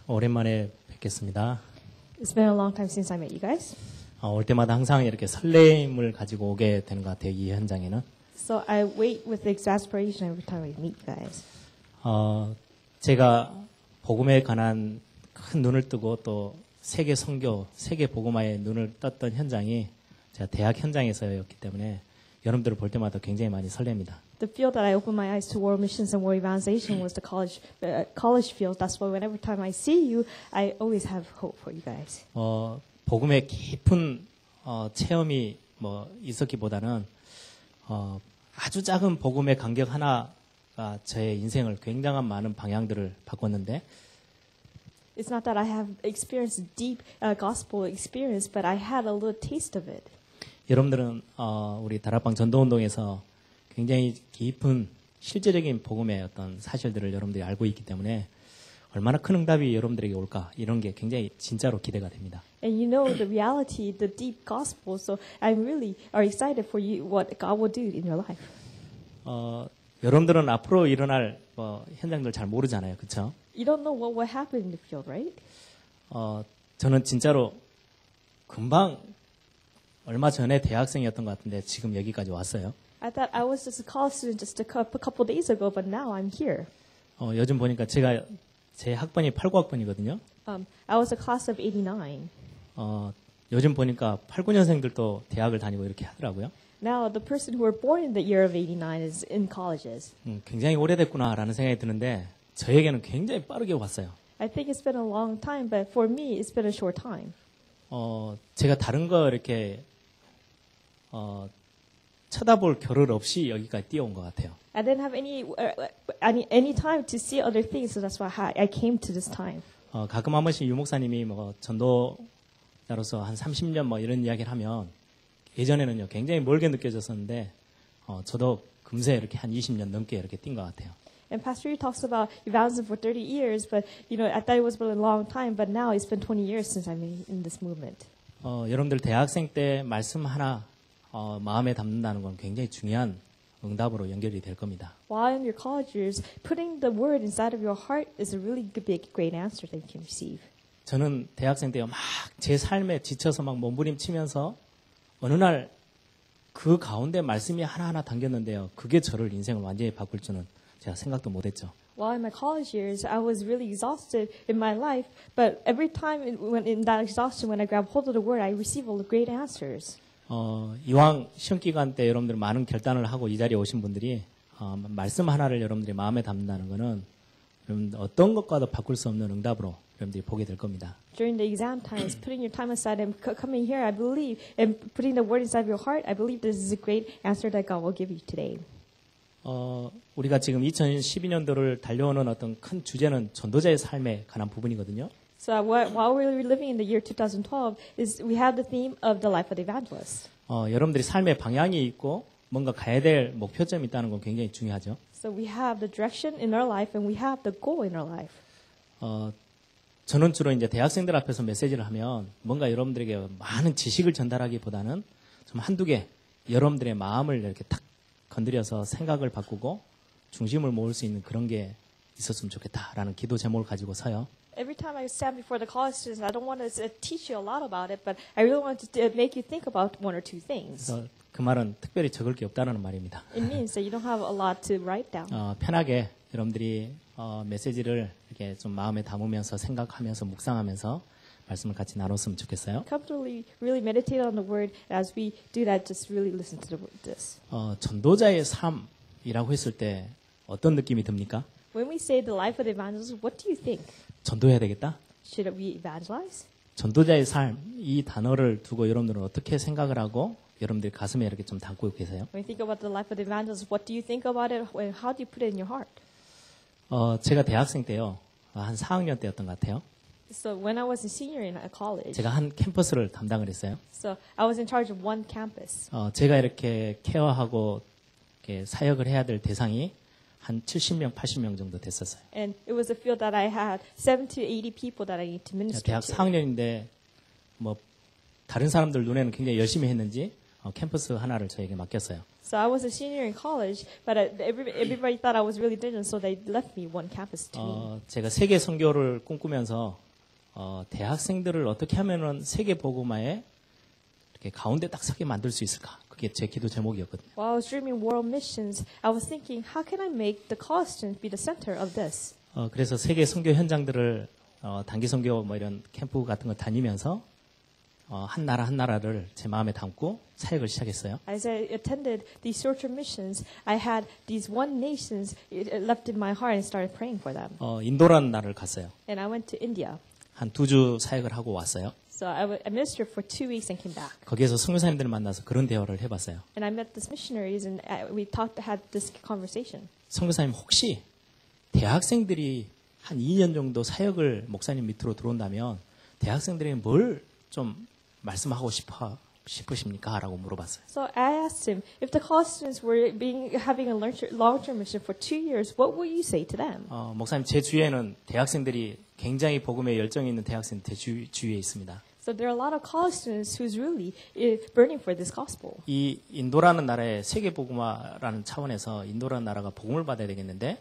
오랜만에 뵙겠습니다. It's been a long time since I met you guys. 올 때마다 항상 이렇게 설레임을 가지고 오게 되는 것 같아요. 이 현장에는. So I wait with exasperation every time I meet you guys. 제가 복음에 관한 큰 눈을 뜨고 또 세계 선교, 세계 복음화에 눈을 떴던 현장이 제가 대학 현장에서였기 때문에 여러분들을 볼 때마다 굉장히 많이 설렙니다. The field that I opened my eyes to world missions and world evangelization was the college field. That's why whenever time I see you, I always have hope for you guys. 복음의 깊은 체험이 있었기보다는 아주 작은 복음의 간격 하나가 저의 인생을 굉장한 많은 방향들을 바꿨는데. It's not that I have experienced deep gospel experience, but I had a little taste of it. 여러분들은 우리 다락방 전도운동에서 굉장히 깊은 실제적인 복음의 어떤 사실들을 여러분들이 알고 있기 때문에 얼마나 큰 응답이 여러분들에게 올까 이런 게 굉장히 진짜로 기대가 됩니다. And you know the reality, the deep gospel. So I'm really excited for you what God will do in your life. 여러분들은 앞으로 일어날 현장들 잘 모르잖아요, 그렇죠? You don't know what will happen in the field, right? 저는 진짜로 금방 얼마 전에 대학생이었던 것 같은데 지금 여기까지 왔어요. I thought I was just a college student just a couple days ago, but now I'm here. 요즘 보니까 제 학번이 89학번이거든요. I was a class of 89. 요즘 보니까 89년생들도 대학을 다니고 이렇게 하더라고요. Now the person who were born in the year of 89 is in colleges. 굉장히 오래됐구나라는 생각이 드는데 저에게는 굉장히 빠르게 왔어요. I think it's been a long time, but for me it's been a short time. 제가 다른 거 이렇게 쳐다볼 겨를 없이 여기까지 뛰어온 것 같아요. I didn't have any time to see other things, so that's why I came to this time. 가끔 한 번씩 유 목사님이 전도자로서 한 30년 이런 이야기를 하면 예전에는요 굉장히 멀게 느껴졌었는데 저도 금세 이렇게 한 20년 넘게 이렇게 뛴 것 같아요. And Pastor Yu talks about evangelism for 30 years, but I thought it was been a long time, but now it's been 20 years since I'm in this movement. 여러분들 대학생 때 말씀 하나 마음에 담는다는 건 굉장히 중요한 응답으로 연결이 될 겁니다. While in your college years, putting the word inside of your heart is a really big, great answer that you can receive. 저는 대학생 때 막 제 삶에 지쳐서 막 몸부림치면서 어느 날 그 가운데 말씀이 하나하나 담겼는데요. 그게 저를 인생을 완전히 바꿀 줄은 제가 생각도 못했죠. While in my college years, I was really exhausted in my life, but every time in that exhaustion, when I grab hold of the word, I receive all the great answers. 이왕 시험 기간 때 여러분들 많은 결단을 하고 이 자리에 오신 분들이 말씀 하나를 여러분들이 마음에 담는다는 거는 여러분 어떤 것과도 바꿀 수 없는 응답으로 여러분들이 보게 될 겁니다. During the exam times, putting your time aside and coming here, I believe, and putting the word inside your heart, I believe this is a great answer that God will give you today. 우리가 지금 2012년도를 달려오는 어떤 큰 주제는 전도자의 삶에 관한 부분이거든요. So while we're living in the year 2012, we have the theme of the life of the evangelist. 여러분들이 삶의 방향이 있고 뭔가 가야 될 목표점이 있다는 건 굉장히 중요하죠. So we have the direction in our life and we have the goal in our life. 저는 주로 이제 대학생들 앞에서 메시지를 하면 뭔가 여러분들에게 많은 지식을 전달하기보다는 좀 한두 개 여러분들의 마음을 이렇게 탁 건드려서 생각을 바꾸고 중심을 모을 수 있는 그런 게 있었으면 좋겠다라는 기도 제목을 가지고 서요. Every time I stand before the college students, I don't want to teach you a lot about it, but I really want to make you think about one or two things. 그래서 그 말은 특별히 적을 게 없다는 말입니다. It means that you don't have a lot to write down. 편하게 여러분들이 메시지를 이렇게 좀 마음에 담으면서 생각하면서 묵상하면서 말씀을 같이 나눴으면 좋겠어요. Comfortably, really meditate on the word. As we do that, just really listen to this. 전도자의 삶이라고 했을 때 어떤 느낌이 듭니까? When we say the life of the evangelist, what do you think? 전도해야 되겠다? Should we evangelize? 전도자의 삶, 이 단어를 두고 여러분들은 어떻게 생각을 하고 여러분들 가슴에 이렇게 좀 담고 계세요? When you think about the life of the evangelist, what do you think about it? And how do you put it in your heart? 제가 대학생 때요, 한 4학년 때였던 것 같아요. So when I was a senior in a college, 제가 한 캠퍼스를 담당을 했어요. So I was in charge of one campus. 제가 이렇게 케어하고 이렇게 사역을 해야 될 대상이 한 70명, 80명 정도 됐었어요. And it was a field that I had 70 to 80 people that I need to minister 대학 to. 4학년인데 다른 사람들 눈에는 굉장히 열심히 했는지 캠퍼스 하나를 저에게 맡겼어요. So I was a senior in college, but everybody thought I was really diligent, so they left me one campus to me. 제가 세계 선교를 꿈꾸면서 대학생들을 어떻게 하면은 세계 복음화에 이렇게 가운데 딱 서게 만들 수 있을까? 그게 제 기도 제목이었거든요. While I was dreaming world missions, I was thinking, how can I make the college students be the center of this? 그래서 세계 선교 현장들을 단기 선교 뭐 이런 캠프 같은 거 다니면서 한 나라 한 나라를 제 마음에 담고 사역을 시작했어요. As I attended these short-term missions, I had these one nations left in my heart and started praying for them. 인도라는 나라를 갔어요. And I went to India. 한 2주 사역을 하고 왔어요. So I ministered for 2 weeks and came back. 거기에서 선교사님들을 만나서 그런 대화를 해봤어요. And I met these missionaries and we had this conversation. 선교사님 혹시 대학생들이 한 2년 정도 사역을 목사님 밑으로 들어온다면 대학생들에게 뭘 좀 말씀하고 싶으십니까? 라고 물어봤어요. So I asked him, if the college students were having a long-term mission for 2 years, what would you say to them? 목사님 제 주위에는 대학생들이 굉장히 복음에 열정이 있는 대학생 제 주위에 있습니다. So there are a lot of college students who's really burning for this gospel. 이 인도라는 나라의 세계 복음화라는 차원에서 인도라는 나라가 복음을 받아야 되겠는데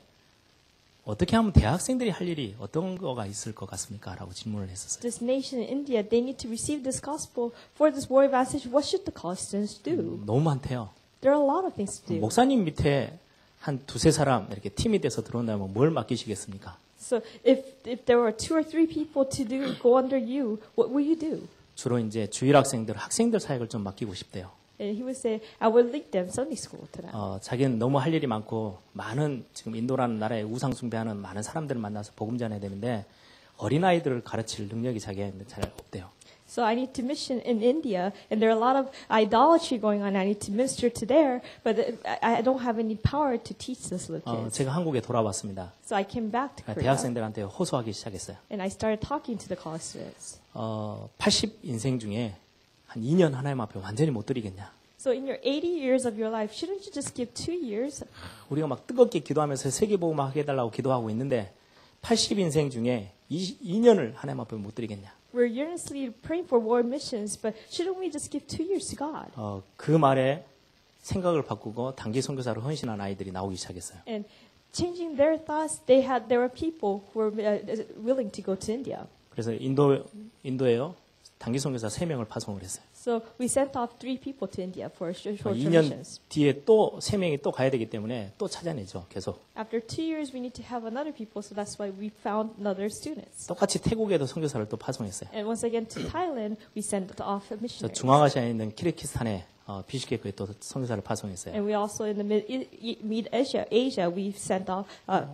어떻게 하면 대학생들이 할 일이 어떤 거가 있을 것 같습니까? 라고 질문을 했었어요. This nation in India, they need to receive this gospel for this world advantage. What should the college students do? 너무 많대요. There are a lot of things to do. 목사님 밑에 한 2-3사람 이렇게 팀이 돼서 들어온다면 뭘 맡기시겠습니까? So if there were 2 or 3 people to go under you, what will you do? 주로 이제 주일 학생들 사역을 좀 맡기고 싶대요. And he would say, I will lead them Sunday school to them. 자기는 너무 할 일이 많고 많은 지금 인도라는 나라에 우상 숭배하는 많은 사람들을 만나서 복음 전해야 되는데 어린아이들을 가르칠 능력이 자기한테 잘 없대요. So I need to mission in India, and there are a lot of idolatry going on. I need to minister to there, but I don't have any power to teach this little kids. 제가 한국에 돌아왔습니다. So I came back to Korea, 대학생들한테 호소하기 시작했어요. and I started talking to the college students. 80인생 중에 한 2년 하나님 앞에 완전히 못 드리겠냐. So in your 80 years of your life, shouldn't you just give 2 years? 우리가 막 뜨겁게 기도하면서 세계복음화 하게 해달라고 기도하고 있는데 80인생 중에 2년을 하나님 앞에 못 드리겠냐. We're earnestly praying for world missions, but shouldn't we just give 2 years to God? 그 말에 생각을 바꾸고 단기 선교사로 헌신한 아이들이 나오기 시작했어요. And changing their thoughts, there were people who were willing to go to India. 그래서 인도에요. 단기 선교사 3명을 파송을 했어요. So we sent off 3 people to India for short-term 2년 missions. 뒤에 또 3명이 또 가야 되기 때문에 또 찾아내죠. 계속. After 2 years, we need to have another people, so that's why we found another students. 똑같이 태국에도 선교사를 또 파송했어요. And once again to Thailand, we sent off 저 missionaries. 중앙아시아에 있는 키르기스탄에 비슈케크에 또 선교사를 파송했어요. And we also in the mid Asia, we sent off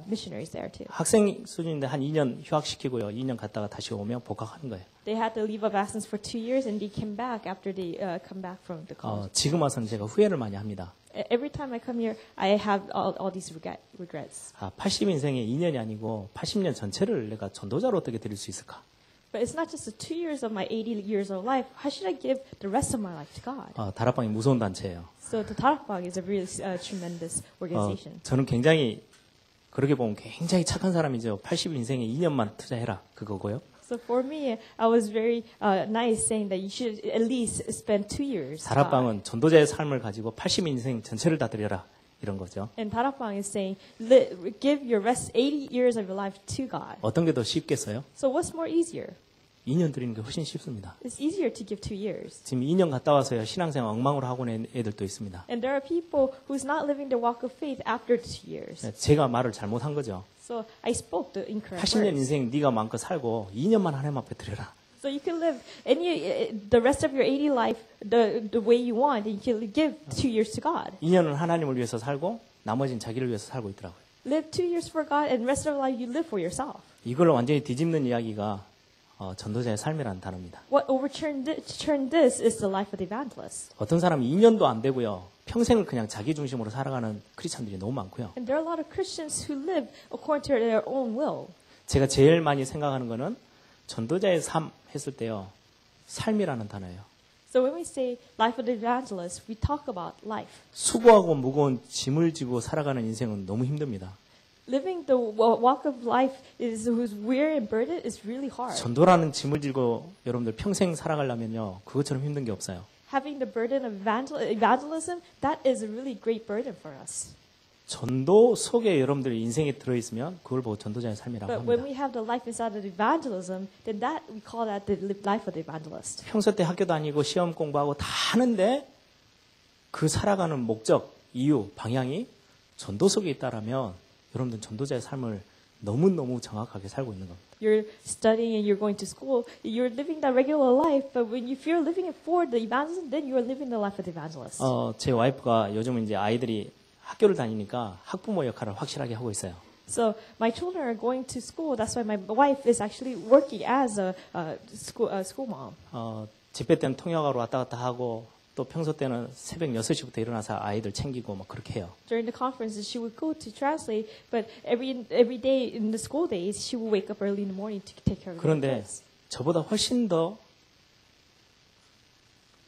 missionaries there too. 학생 수준인데 한 2년 휴학시키고요. 2년 갔다가 다시 오면 복학하는 거예요. They had to leave of absence for 2 years, and they came back after they come back from the college. 지금 와서는 제가 후회를 많이 합니다. Every time I come here, I have all these regrets. 80인생에 2년이 아니고 80년 전체를 내가 전도자로 어떻게 드릴 수 있을까? But it's not just the 2 years of my 80 years of life. How should I give the rest of my life to God? 다락방이 무서운 단체예요. So the Tarakbang is a really tremendous organization. 저는 굉장히 그렇게 보면 굉장히 착한 사람이죠. 80인생에 2년만 투자해라 그거고요. So for me, I was very nice saying that you should at least spend 2 years. 다락방은 전도자의 삶을 가지고 80인생 전체를 다 드려라 이런 거죠. And Tarakbang is saying, give your rest 80 years of your life to God. 어떤 게 더 쉽겠어요? So what's more easier? 2년 드리는 게 훨씬 쉽습니다. It's easier to give 2 years. 지금 2년 갔다 와서요 신앙생활 엉망으로 하고 있는 애들도 있습니다. And there are people who's not living the walk of faith after 2 years. 제가 말을 잘못한 거죠. So I spoke the incorrect 80년 words. 인생 네가 마음껏 살고 2년만 하나님 앞에 드려라. So you can live the rest of your 80 life the way you want, and you can give 2 years to God. 2년은 하나님을 위해서 살고 나머지는 자기를 위해서 살고 있더라고요. Live 2 years for God, and rest of your life you live for yourself. 이걸 완전히 뒤집는 이야기가 전도자의 삶이라는 단어입니다. What overturned this is the life of the evangelist. 어떤 사람은 2년도 안 되고요. 평생을 그냥 자기 중심으로 살아가는 크리스천들이 너무 많고요. And there are a lot of Christians who live according to their own will. 제가 제일 많이 생각하는 거는 전도자의 삶 했을 때요. 삶이라는 단어예요. So when we say life of the evangelist, we talk about life. 수고하고 무거운 짐을 지고 살아가는 인생은 너무 힘듭니다. Living the walk of life who's weary and burdened is really hard. 전도라는 짐을 지고 여러분들 평생 살아가려면요. 그것처럼 힘든 게 없어요. having the burden of evangelism, that is a really great burden for us. 전도 속에 여러분들이 인생에 들어있으면 그걸 보고 전도자의 삶이라고 But when 합니다. we have the life inside of evangelism, then that we call that the life of the evangelist. 평소 때 학교 다니고 시험 공부하고 다 하는데 그 살아가는 목적, 이유, 방향이 전도 속에 있다라면 여러분들은 전도자의 삶을 너무너무 정확하게 살고 있는 겁니다. You're studying and you're going to school, you're living that regular life, but if you're living it for the evangelism, then you're living the life of the evangelist. 제 와이프가 요즘은 이제 아이들이 학교를 다니니까 학부모 역할을 확실하게 하고 있어요. So my children are going to school. That's why my wife is actually working as a school mom. 집회 때는 통역하러 왔다 갔다 하고 또 평소 때는 새벽 6시부터 일어나서 아이들 챙기고 막 그렇게 해요. During the conferences, she would go to translate, but every day in the school days, she would wake up early in the morning to take care of the 그런데 kids. 저보다 훨씬 더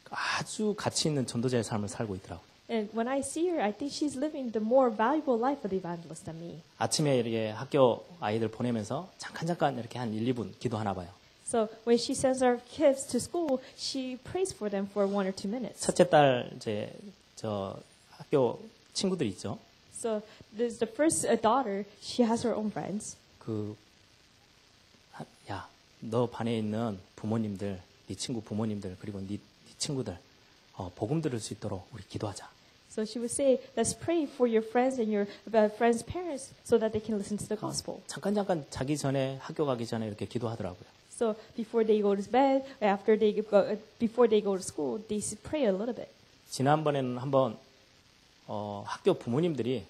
아주 가치 있는 전도자의 삶을 살고 있더라고요. And when I see her, I think she's living the more valuable life of the evangelist than me. 아침에 이렇게 학교 아이들 보내면서 잠깐 이렇게 한 1, 2분 기도하나 봐요. So when she sends our kids to school, she prays for them for 1 or 2 minutes. 첫째 딸 이제 저 학교 친구들 있죠. So there's the first daughter. She has her own friends. 야, 너 반에 있는 부모님들, 네 친구 부모님들 그리고 네 친구들 복음 들을 수 있도록 우리 기도하자. So she would say, let's pray for your friends and your friends' parents so that they can listen to the gospel. 잠깐 자기 전에 학교 가기 전에 이렇게 기도하더라고요. So before they go to bed, before they go to school, they pray a little bit. 지난번에는 한번 학교 부모님들이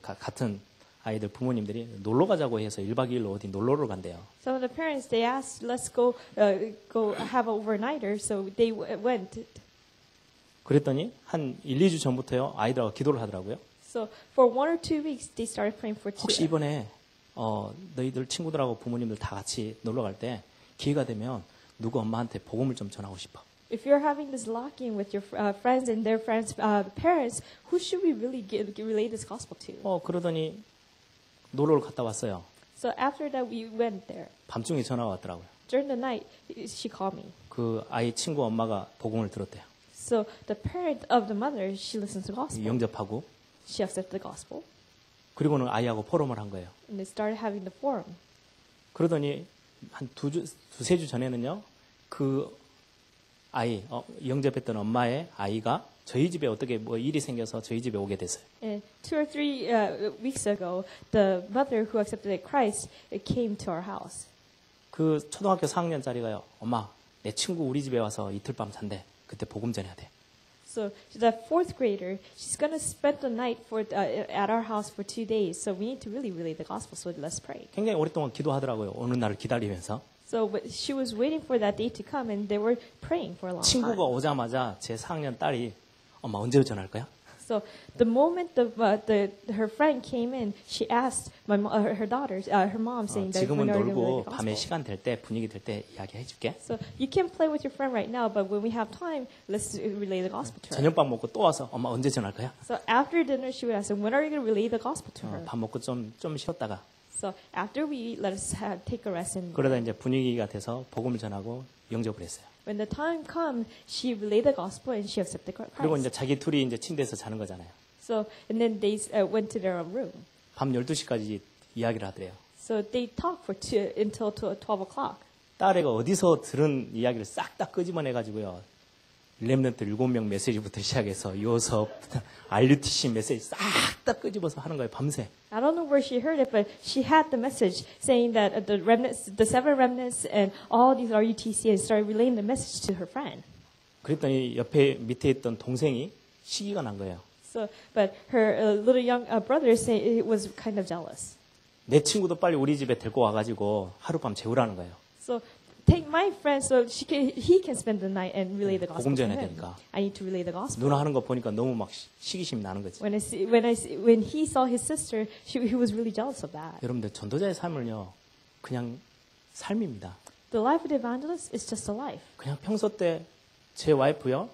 같은 아이들 부모님들이 놀러 가자고 해서 1박 2일로 어디 놀러를 간대요. Some of the parents they asked, let's go have an overnighter. So they went. 그랬더니 한 1, 2주 전부터요 아이들하고 기도를 하더라고요. So for 1 or 2 weeks, they started praying for 혹시 이번에 너희들 친구들하고 부모님들 다 같이 놀러 갈 때 기회가 되면 누구 엄마한테 복음을 좀 전하고 싶어. If you're having this lock-in with your friends and their friends' parents, who should we really relay this gospel to? 그러더니 놀러를 갔다 왔어요. So after that, we went there. 밤중에 전화가 왔더라고요. During the night, she called me. 그 아이 친구 엄마가 복음을 들었대요. So the parent of the mother, she listens to gospel. 영접하고 She accepted the gospel. 그리고는 아이하고 포럼을 한 거예요. And they started having the forum. 그러더니 한 두세 주 전에는요. 그 아이 영접했던 엄마의 아이가 저희 집에 어떻게 뭐 일이 생겨서 저희 집에 오게 됐어요. And 2 or 3 weeks ago, the mother who accepted Christ came to our house. 그 초등학교 4학년짜리가요. 엄마, 내 친구 우리 집에 와서 이틀 밤 잔대. 그때 복음 전해야 돼. So the 4th grader, she's going to spend the night at our house for 2 days. So we need to really relay the gospel. So let's pray. 굉장히 오랫동안 기도하더라고요. 오는 날을 기다리면서. So she was waiting for that day to come, and they were praying for a long time. 친구가 오자마자 제 4학년 딸이 엄마 언제 전화할 거야? So the moment her friend came in, she asked her daughter, her mom, saying that 지금은 when are you going to 놀고 relay the 밤에 gospel? 시간 될 때 분위기 될 때 이야기해 줄게. So you can play with your friend right now, but when we have time, let's relay the gospel to her. 저녁밥 먹고 또 와서 엄마 언제 전화할 거야? So after dinner, she would ask, when are you going to relay the gospel to her? 밥 먹고 좀 쉬었다가 So after we eat, let us take a rest. And 그러다 이제 분위기가 돼서 복음을 전하고 영접을 했어요. when the time comes, she relayed the gospel and she accepted 그리고 Christ. 이제 자기 둘이 이제 침대에서 자는 거잖아요. So and then they went to their own room. 밤 12시까지 이야기를 하더래요. So they talked until 12 o'clock. 딸애가 어디서 들은 이야기를 싹 다 끄집어내가지고요. 렘넌트 7명 메시지부터 시작해서 요섭, RUTC 메시지 싹 다 끄집어서 하는 거예요. 밤새. I don't know where she heard it, but she had the message saying that the remnants, the 7 remnants, and all these RUTC, and started relaying the message to her friend. 그랬더니 옆에 밑에 있던 동생이 시기가 난 거예요. So, but her little young brother said it was kind of jealous. 내 친구도 빨리 우리 집에 데리고 와가지고 하룻밤 재우라는 거예요. So take my friend so he can spend the night and relay the gospel 복음 to 전해야 him. 되니까. I need to relay the gospel. 누나 하는 거 보니까 너무 막 시기심이 나는 거지. When he saw his sister, he was really jealous of that. 여러분들 전도자의 삶을요, 그냥 삶입니다. The life of the evangelist is just a life. 그냥 평소 때 제 와이프요,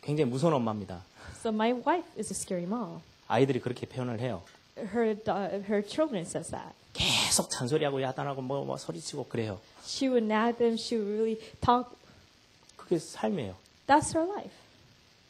굉장히 무서운 엄마입니다. So my wife is a scary mom. 아이들이 그렇게 표현을 해요. Her children says that. 계속 잔소리하고 야단하고 뭐 소리치고 그래요. She would nag them. She would really talk. 그게 삶이에요. That's her life.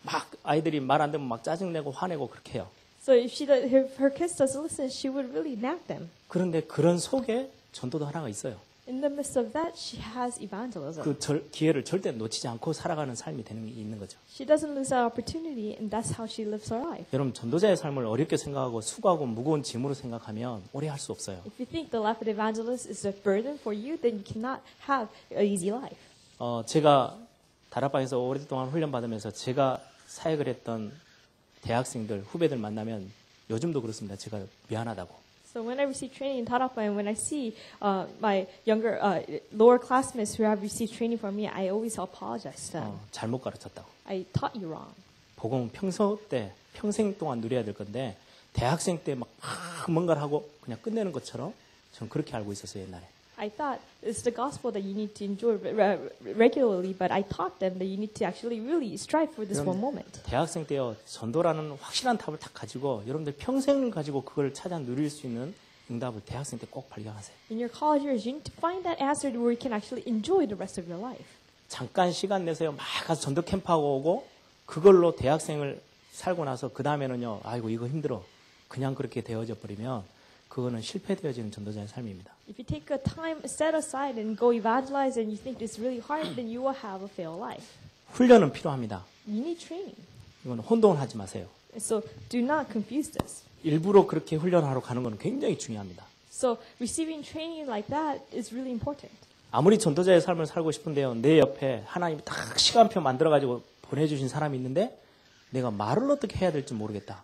막 아이들이 말 안 듣면 막 짜증내고 화내고 그렇게 해요. So if if her kids doesn't listen, she would really nag them. 그런데 그런 속에 전도도 하나가 있어요. In the midst of that, she has evangelism. 그 기회를 절대 놓치지 않고 살아가는 삶이 되는 게 있는 거죠. She doesn't lose that opportunity, and that's how she lives her life. 여러분 전도자의 삶을 어렵게 생각하고 수고하고 무거운 짐으로 생각하면 오래 할 수 없어요. If you think the life of the evangelist is a burden for you, then you cannot have an easy life. 제가 다락방에서 오랫동안 훈련 받으면서 제가 사역을 했던 대학생들, 후배들 만나면 요즘도 그렇습니다. 제가 미안하다고. So when I receive training in Tarapa and when I see my younger, lower classmates who have received training from me, I always apologize to them. 잘못 가르쳤다고. I taught you wrong. 복음은 평생 동안 누려야 될 건데 대학생 때 막 뭔가를 하고 그냥 끝내는 것처럼 전 그렇게 알고 있었어요, 옛날에. I thought it's the gospel that you need to enjoy regularly, but I taught them that you need to actually really strive for this one moment. 대학생 때요, 전도라는 확실한 답을 딱 가지고 여러분들 평생을 가지고 그걸 찾아 누릴 수 있는 응답을 대학생 때 꼭 발견하세요. In your college years, you need to find that answer where you can actually enjoy the rest of your life. 잠깐 시간 내서요, 막 가서 전도 캠프하고 오고 그걸로 대학생을 살고 나서 그 다음에는요, 아이고 이거 힘들어. 그냥 그렇게 되어져 버리면 그거는 실패되어지는 전도자의 삶입니다. If you take a time set aside and go evangelize and you think it's really hard, then you will have a failed life. 훈련은 필요합니다. You need training. 이건 혼동을 하지 마세요. So do not confuse this. 일부러 그렇게 훈련하러 가는 건 굉장히 중요합니다. So receiving training like that is really important. 아무리 전도자의 삶을 살고 싶은데요, 내 옆에 하나님이 딱 시간표 만들어가지고 보내주신 사람이 있는데 내가 말을 어떻게 해야 될지 모르겠다.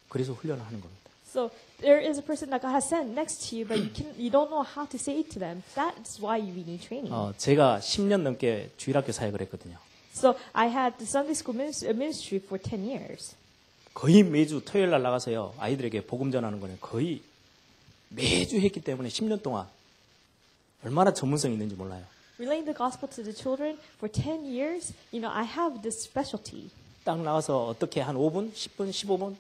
그래서 훈련을 하는 겁니다. So there is a person that God has sent next to you, but you don't know how to say it to them. That's why you need training. 제가 10년 넘게 주일학교 사역을 했거든요. So I had the Sunday school ministry for 10 years. 거의 매주 토요일 날 나가서요, 아이들에게 복음 전하는 거는 거의 매주 했기 때문에 10년 동안 얼마나 전문성이 있는지 몰라요. Relaying the gospel to the children for 10 years, I have this specialty. 딱 나가서 어떻게 한 5분, 10분, 15분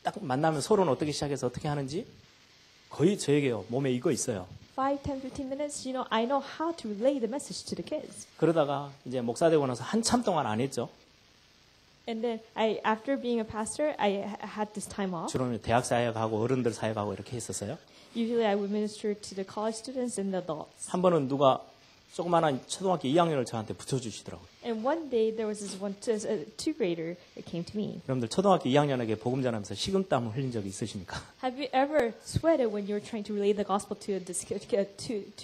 딱 만나면 서로는 어떻게 시작해서 어떻게 하는지 거의 저에게요, 몸에 익어 있어요. 5, 10, 15 minutes, I know how to relay the message to the kids. 그러다가 이제 목사 되고 나서 한참 동안 안 했죠. And then after being a pastor, I had this time off. 주로는 대학 사역하고 어른들 사역하고 이렇게 했었어요. Usually I would minister to the college students and the adults. 한 번은 누가 조그마한 초등학교 2학년을 저한테 붙여주시더라고요. And one day there was this a 2th grader that came to me. 여러분들 초등학교 2학년에게 복음 전하면서 식은땀을 흘린 적이 있으십니까? Have you ever sweated when you were trying to relay the gospel to second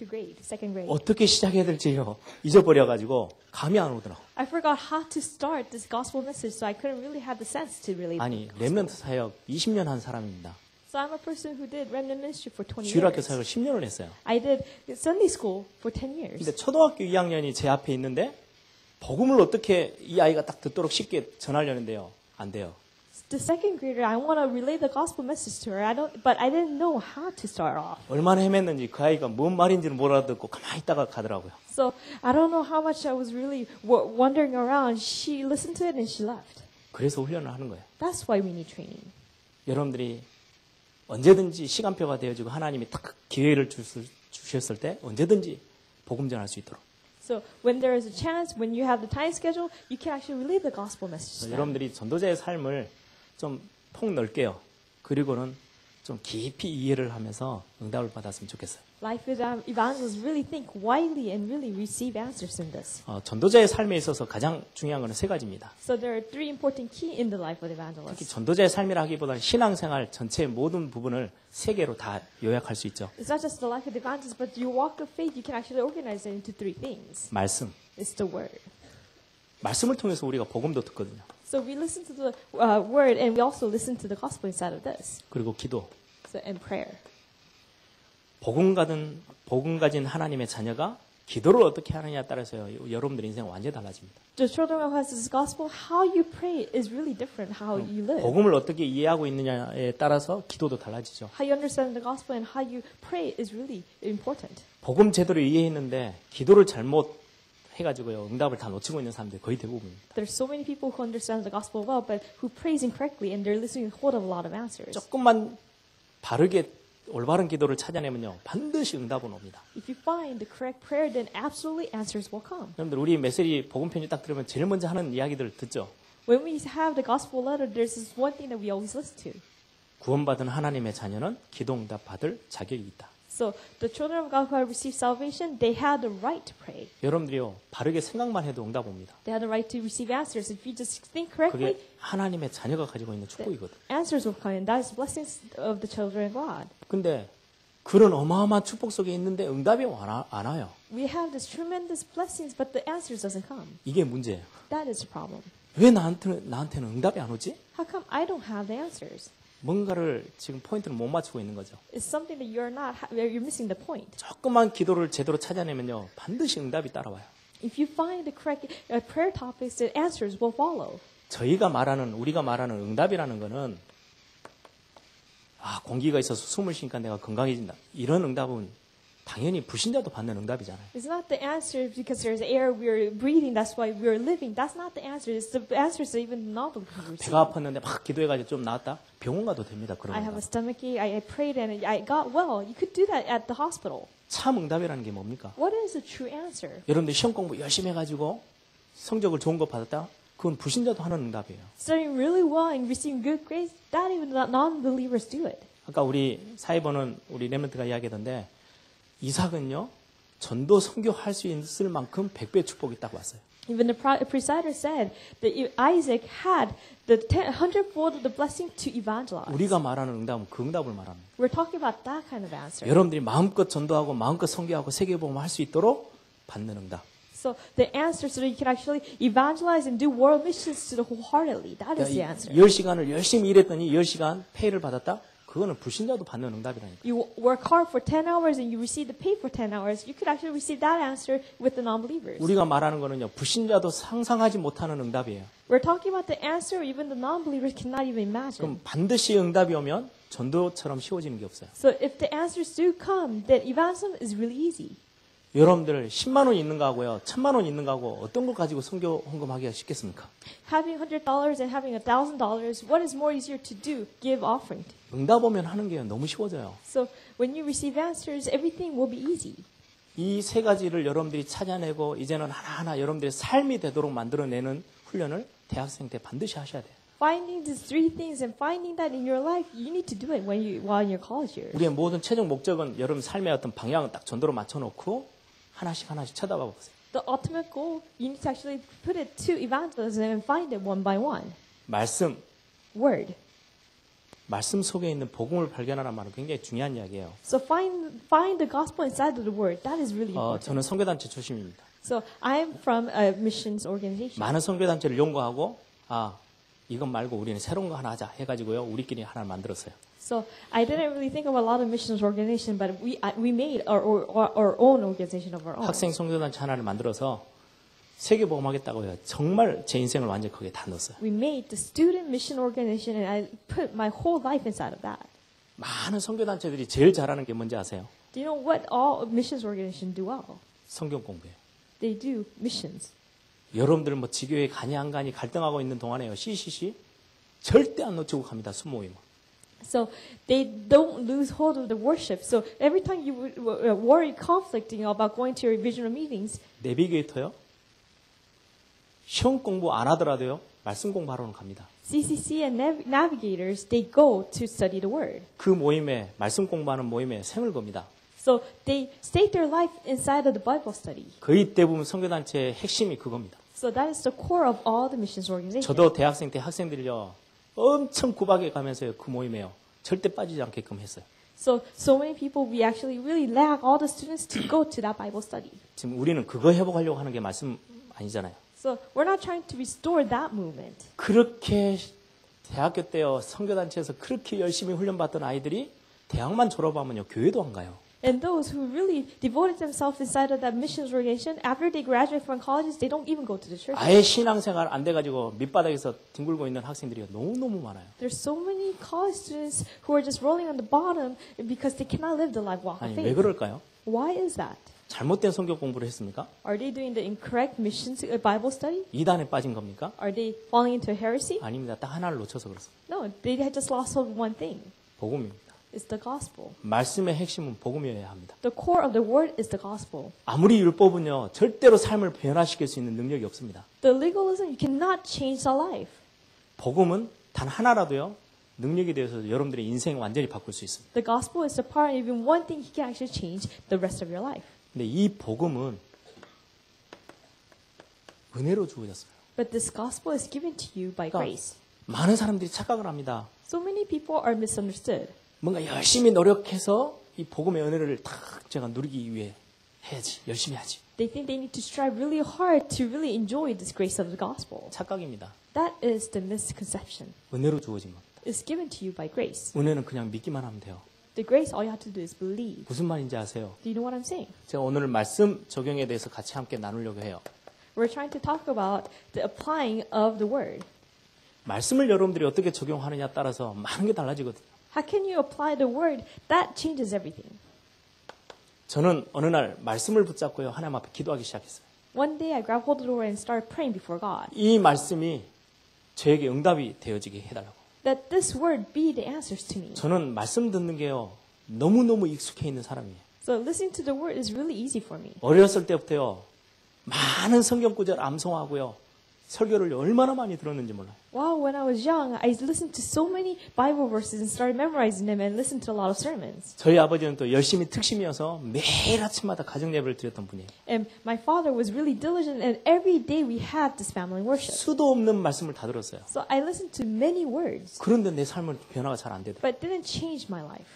grade? 어떻게 시작해야 될지요 잊어버려가지고 감이 안 오더라고. I forgot how to start this gospel message, so I couldn't really have the sense to relay the 아니, gospel. 렘넌트 사역 20년 한 사람입니다. So I'm a person who did remnant ministry for 20 주일학교 years. 사역을 10년을 했어요. I did Sunday school for 10 years. 근데 초등학교 2학년이 제 앞에 있는데 복음을 어떻게 이 아이가 딱 듣도록 쉽게 전하려는데요. 안 돼요. The second grader, I want to relay the gospel message to her. But I didn't know how to start off. 얼마나 헤맸는지 그 아이가 뭔 말인지는 못 알아듣고 가만히 있다가 가더라고요. So I don't know how much I was really wandering around. She listened to it and she left. 그래서 훈련을 하는 거예요. That's why we need training. 여러분들이 언제든지 시간표가 되어지고 하나님이 딱 기회를 주셨을 때 언제든지 복음 전할 수 있도록. So when there is a chance, when you have the time schedule, you can actually relay the gospel message to them. 여러분들이 전도자의 삶을 좀 폭넓게요. 그리고는 좀 깊이 이해를 하면서 응답을 받았으면 좋겠어요. Life evangelists really think widely and really receive answers in this. 전도자의 삶에 있어서 가장 중요한 것은 세 가지입니다. So there are 3 important key in the life of the 특히 evangelist. 전도자의 삶이라 하기보다는 신앙생활 전체의 모든 부분을 세 개로 다 요약할 수 있죠. It's not just the life of the evangelist, but your walk of faith, you can actually organize it into 3 things. 말씀. It's the word. 말씀을 통해서 우리가 복음도 듣거든요. So we listen to the word and we also listen to the gospel inside of this. 그리고 기도. And prayer. 복음 가진 하나님의 자녀가 기도를 어떻게 하느냐에 따라서 여러분들 인생 완전히 달라집니다. The children of this gospel, how you pray is really different how you live. 복음을 어떻게 이해하고 있느냐에 따라서 기도도 달라지죠. How you understand the gospel and how you pray is really important. 복음 제대로 이해했는데 기도를 잘못 해가지고요 응답을 다 놓치고 있는 사람들이 거의 대부분입니다. There's so many people who understand the gospel well, but who prays incorrectly and they're listening hold of a lot of answers. 조금만 바르게 올바른 기도를 찾아내면요, 반드시 응답은 옵니다. If you find the correct prayer, then absolutely answers will come. 여러분들 우리 메시지 복음 편지 딱 들으면 제일 먼저 하는 이야기들 듣죠. When we have the gospel letter, there's this one thing that we always listen to. 구원받은 하나님의 자녀는 기도 응답 받을 자격이 있다. So the children of God who have received salvation, they have the right to pray. 여러분들이요, 바르게 생각만 해도 응답 옵니다. They have the right to receive answers. If you just think correctly, 그게 하나님의 자녀가 가지고 있는 축복이거든. answers will come. And that is blessings of the children of God. 근데 그런 어마어마한 축복 속에 있는데 응답이 안 와요. We have this tremendous blessings, but the answers doesn't come. 이게 문제예요. That is the problem. 왜 나한테는 응답이 안 오지? How come I don't have the answers? 뭔가를 지금 포인트를 못 맞추고 있는 거죠. It's something that you're missing the point. 조금만 기도를 제대로 찾아내면요, 반드시 응답이 따라와요. If you find the correct prayer topics, the answers will follow. 우리가 말하는 응답이라는 거는, 공기가 있어서 숨을 쉬니까 내가 건강해진다. 이런 응답은 당연히 불신자도 받는 응답이잖아요. It's not the answer because there's air we're breathing, that's why we're living. That's not the answer. It's the answers that even non-believers receive. 배가 아팠는데 막 기도해가지고 좀 나았다? 병원 가도 됩니다. 그런 I have a 응답. stomachache, I prayed and I got well. You could do that at the hospital. 참 응답이라는 게 뭡니까? What is the true answer? 여러분들 시험 공부 열심히 해가지고 성적을 좋은 거 받았다? 그건 불신자도 하는 응답이에요. Studying really well and receiving good grades, that even non-believers do it. 아까 우리 사회보는 우리 레몬트가 이야기하던데, 이삭은요, 전도 선교할 수 있을 만큼 100배 축복이 딱 왔어요. Even the presider said that Isaac had the 100-fold of the blessing to evangelize. 우리가 말하는 응답은 그 응답을 말합니다. We're talking about that kind of answer. 여러분들이 마음껏 전도하고 마음껏 선교하고 세계복음 할 수 있도록 받는 응답. So the answer so that you can actually evangelize and do world missions to the wholeheartedly. That is the answer. 10시간을 열심히 일했더니 10시간 페이를 받았다? 그거는 불신자도 받는 응답이라니까. You work hard for 10 hours and you receive the pay for 10 hours. You could actually receive that answer with the non-believers. 우리가 말하는 거는요, 불신자도 상상하지 못하는 응답이에요. We're talking about the answer even the non-believers cannot even imagine. 그럼 반드시 응답이 오면 전도처럼 쉬워지는 게 없어요. So if the answers do come, then evangelism is really easy. 여러분들 10만 원 있는 거하고요, 1000만 원 있는 거하고 어떤 걸 가지고 선교 헌금하기가 쉽겠습니까? Having $100 and having $1,000, what is more easier to do? Give offering. 응답 오면 하는 게 너무 쉬워져요. So when you receive answers, everything will be easy. 이 세 가지를 여러분들이 찾아내고 이제는 하나하나 여러분들의 삶이 되도록 만들어내는 훈련을 대학생 때 반드시 하셔야 돼요. Finding these three things and finding that in your life, you need to do it while in your college years. 우리의 모든 최종 목적은 여러분 삶의 어떤 방향을 딱 전도로 맞춰놓고 하나씩 쳐다봐 보세요. The ultimate goal, you need to actually put it to evangelism and find it one by one. 말씀 속에 있는 복음을 발견하는 말은 굉장히 중요한 이야기예요. So find the gospel inside of the word. That is really important. 저는 선교단체 출신입니다. So I am from a missions organization. 많은 선교단체를 연구하고 이것 말고 우리는 새로운 거 하나 하자 해가지고요, 우리끼리 하나 만들었어요. So I didn't really think of a lot of missions organization, but we made our own organization of our own. 학생 선교단체 하나를 만들어서 세계복음 하겠다고요. 정말 제 인생을 완전히 거기에 다 넣었어요. We made the student mission organization, and I put my whole life inside of that. 많은 선교단체들이 제일 잘하는 게 뭔지 아세요? Do you know what all missions organizations do well? 성경 공부예요. They do missions. 여러분들 뭐 지교회 가니 안 가니 갈등하고 있는 동안에요, CCC 절대 안 놓치고 갑니다. 수모임. So they don't lose hold of the worship. So every time you worry, conflicting about going to your regional meetings, 내비게이터요. 시험 공부 안 하더라도요, 말씀 공부하러는 갑니다. CCC and navigators, they go to study the word. 그 모임에 말씀 공부하는 모임에 생을 겁니다. So they stake their life inside of the Bible study. 거의 대부분 선교단체의 핵심이 그겁니다. So that is the core of all the missions organizations. 저도 대학생 때 학생들이요, 엄청 구박해 가면서요, 그 모임에요, 절대 빠지지 않게끔 했어요. So many people, we actually really lag all the students to go to that Bible study. 지금 우리는 그거 회복하려고 하는 게 말씀 아니잖아요. So we're not trying to restore that movement. 그렇게 대학교 때요, 선교단체에서 그렇게 열심히 훈련받던 아이들이 대학만 졸업하면요, 교회도 안 가요. And those who really devoted themselves inside of that missions organization, after they graduate from colleges, they don't even go to the church. 아예 신앙생활 안 돼가지고 밑바닥에서 뒹굴고 있는 학생들이 너무너무 많아요. There's so many college students who are just rolling on the bottom because they cannot live the life walk of 아니, 왜 faith. 그럴까요? Why is that? 잘못된 성경 공부를 했습니까? Are they doing the incorrect missions Bible study? 이단에 빠진 겁니까? Are they falling into heresy? 아닙니다. 딱 하나를 놓쳐서 그렇습니다. No, they had just lost hold of one thing. 복음입니다. is the gospel. 말씀의 핵심은 복음이어야 합니다. The core of the word is the gospel. 아무리 율법은요, 절대로 삶을 변화시킬 수 있는 능력이 없습니다. The legalism, you cannot change the life. 복음은 단 하나라도요, 능력이 되어서 여러분들의 인생 완전히 바꿀 수 있습니다. The gospel is the part, even one thing, he can actually change the rest of your life. 근데 이 복음은 은혜로 주어졌어요. But this gospel is given to you by 그러니까 grace. 많은 사람들이 착각을 합니다. So many people are misunderstood. 뭔가 열심히 노력해서 이 복음의 은혜를 딱 제가 누리기 위해 해야지, 열심히 하지. They think they need to strive really hard to really enjoy this grace of the gospel. 착각입니다. That is the misconception. 은혜로 주어진 겁니다. It's given to you by grace. 은혜는 그냥 믿기만 하면 돼요. The grace, all you have to do is believe. 무슨 말인지 아세요? Do you know what I'm saying? 제가 오늘 말씀 적용에 대해서 같이 함께 나누려고 해요. We're trying to talk about the applying of the word. 말씀을 여러분들이 어떻게 적용하느냐 따라서 많은 게 달라지거든요. How can you apply the word? That changes everything. 저는 어느 날 말씀을 붙잡고요, 하나님 앞에 기도하기 시작했어요. One day I grabbed hold of the word and started praying before God. 이 말씀이 저에게 응답이 되어지게 해달라고. That this word be the answers to me. 저는 말씀 듣는 게요, 너무너무 익숙해 있는 사람이에요. So listening to the word is really easy for me. 어렸을 때부터요, 많은 성경 구절 암송하고요, 설교를 얼마나 많이 들었는지 몰라요. Wow, when I was young, I listened to so many Bible verses and started memorizing them and listened to a lot of sermons. 저희 아버지는 또 열심히 특심이어서 매일 아침마다 가정 예배를 드렸던 분이에요. And my father was really diligent, and every day we had this family worship. 수도 없는 말씀을 다 들었어요. So I listened to many words, 그런데 내 삶은 변화가 잘 안 되더라고요. but it didn't change my life.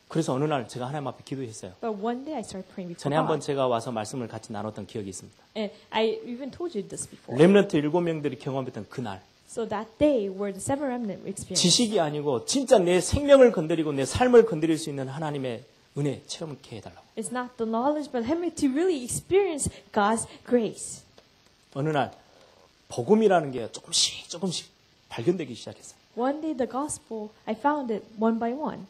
그래서 어느 날 제가 하나님 앞에 기도했어요. But one day I started praying before 전에 한번 God. 제가 와서 말씀을 같이 나눴던 기억이 있습니다. And I even told you this before. 렘넌트 7명들이 경험했던 그날, So that day where the seven remnant experienced. 지식이 아니고 진짜 내 생명을 건드리고 내 삶을 건드릴 수 있는 하나님의 은혜 체험케 해달라고. It's not the knowledge, but help me to really experience God's grace. 어느 날 복음이라는 게 조금씩 발견되기 시작했어요. One day the gospel, I found it one by one.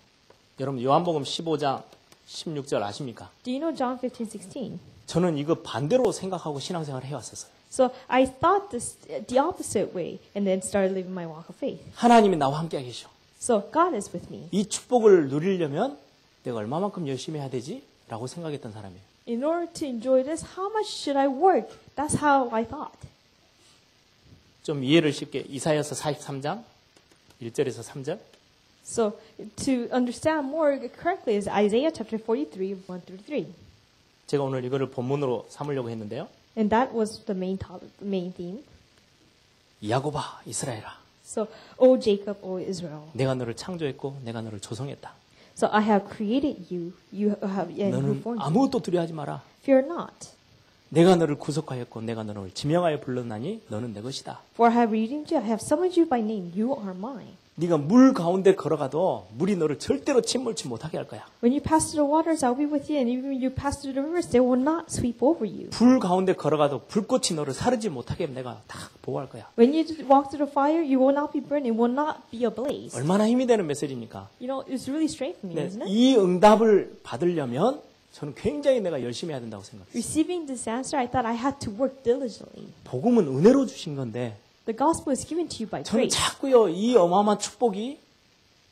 여러분 요한복음 15장 16절 아십니까? Do you know John 15:16? 저는 이거 반대로 생각하고 신앙생활을 해왔었어요. So I thought this the opposite way and then started living my walk of faith. 하나님이 나와 함께 계셔. So God is with me. 이 축복을 누리려면 내가 얼마만큼 열심히 해야 되지? 라고 생각했던 사람이에요. In order to enjoy this, how much should I work? That's how I thought. 좀 이해를 쉽게 이사야서 43장 1절에서 3절. So to understand more correctly is Isaiah chapter 43, 1 through 3. 제가 오늘 이거를 본문으로 삼으려고 했는데요. And that was the main topic, the main theme. 야곱아 이스라엘아, So, O Jacob, O Israel. 내가 너를 창조했고 내가 너를 조성했다. So I have created you. You have and who 너는 formed you. 아무것도 두려워하지 마라. Fear not. 내가 너를 구속하였고 내가 너를 지명하여 불렀나니 너는 내 것이다. For I have redeemed you. I have summoned you by name. You are mine. 네가 물 가운데 걸어가도 물이 너를 절대로 침몰치 못하게 할 거야. When you pass through the waters, I'll be with you. And even when you pass through the rivers, they will not sweep over you. 불 가운데 걸어가도 불꽃이 너를 사르지 못하게 내가 다 보호할 거야. When you walk through the fire, you will not be burned. It will not be ablaze. 얼마나 힘이 되는 메시지입니까? You know, it's really strengthening, 네, isn't it? 이 응답을 받으려면 저는 굉장히 내가 열심히 해야 된다고 생각했어요. Receiving this answer, I thought I had to work diligently. 복음은 은혜로 주신 건데 The gospel is given to you by 저는 grace. 자꾸요 이 어마어마한 축복이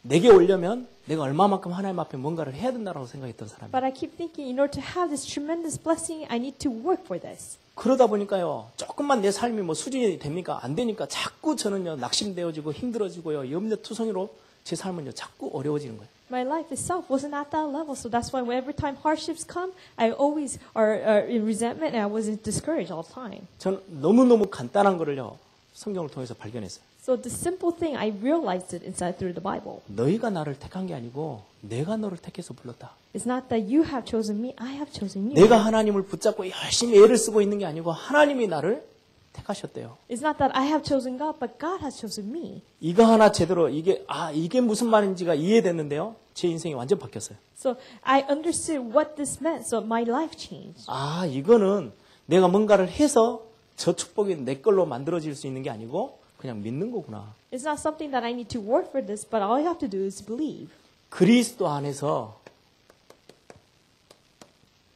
내게 오려면 내가 얼마만큼 하나님 앞에 뭔가를 해야 된다고 생각했던 사람이에요. But I keep thinking, in order to have this tremendous blessing, I need to work for this. 그러다 보니까요 조금만 내 삶이 뭐 수준이 됩니까? 안 되니까 자꾸 저는요 낙심되어지고 힘들어지고요 염려투성이로 제 삶은요 자꾸 어려워지는 거예요. My life itself wasn't at that level, so that's why every time hardships come, I always are in resentment and I was discouraged all the time. 저는 너무너무 간단한 거를요 성경을 통해서 발견했어요. So the simple thing, I realized it inside through the Bible. 너희가 나를 택한 게 아니고 내가 너를 택해서 불렀다. It's not that you have chosen me, I have chosen you. 내가 하나님을 붙잡고 열심히 애를 쓰고 있는 게 아니고 하나님이 나를 택하셨대요. It's not that I have chosen God, but God has chosen me. 이거 하나 제대로 이게 무슨 말인지가 이해됐는데요. 제 인생이 완전 바뀌었어요. So I understood what this meant, so my life changed. 이거는 내가 뭔가를 해서 저 축복이 내 걸로 만들어질 수 있는 게 아니고 그냥 믿는 거구나. It's not something that I need to work for this, but all you have to do is believe. 그리스도 안에서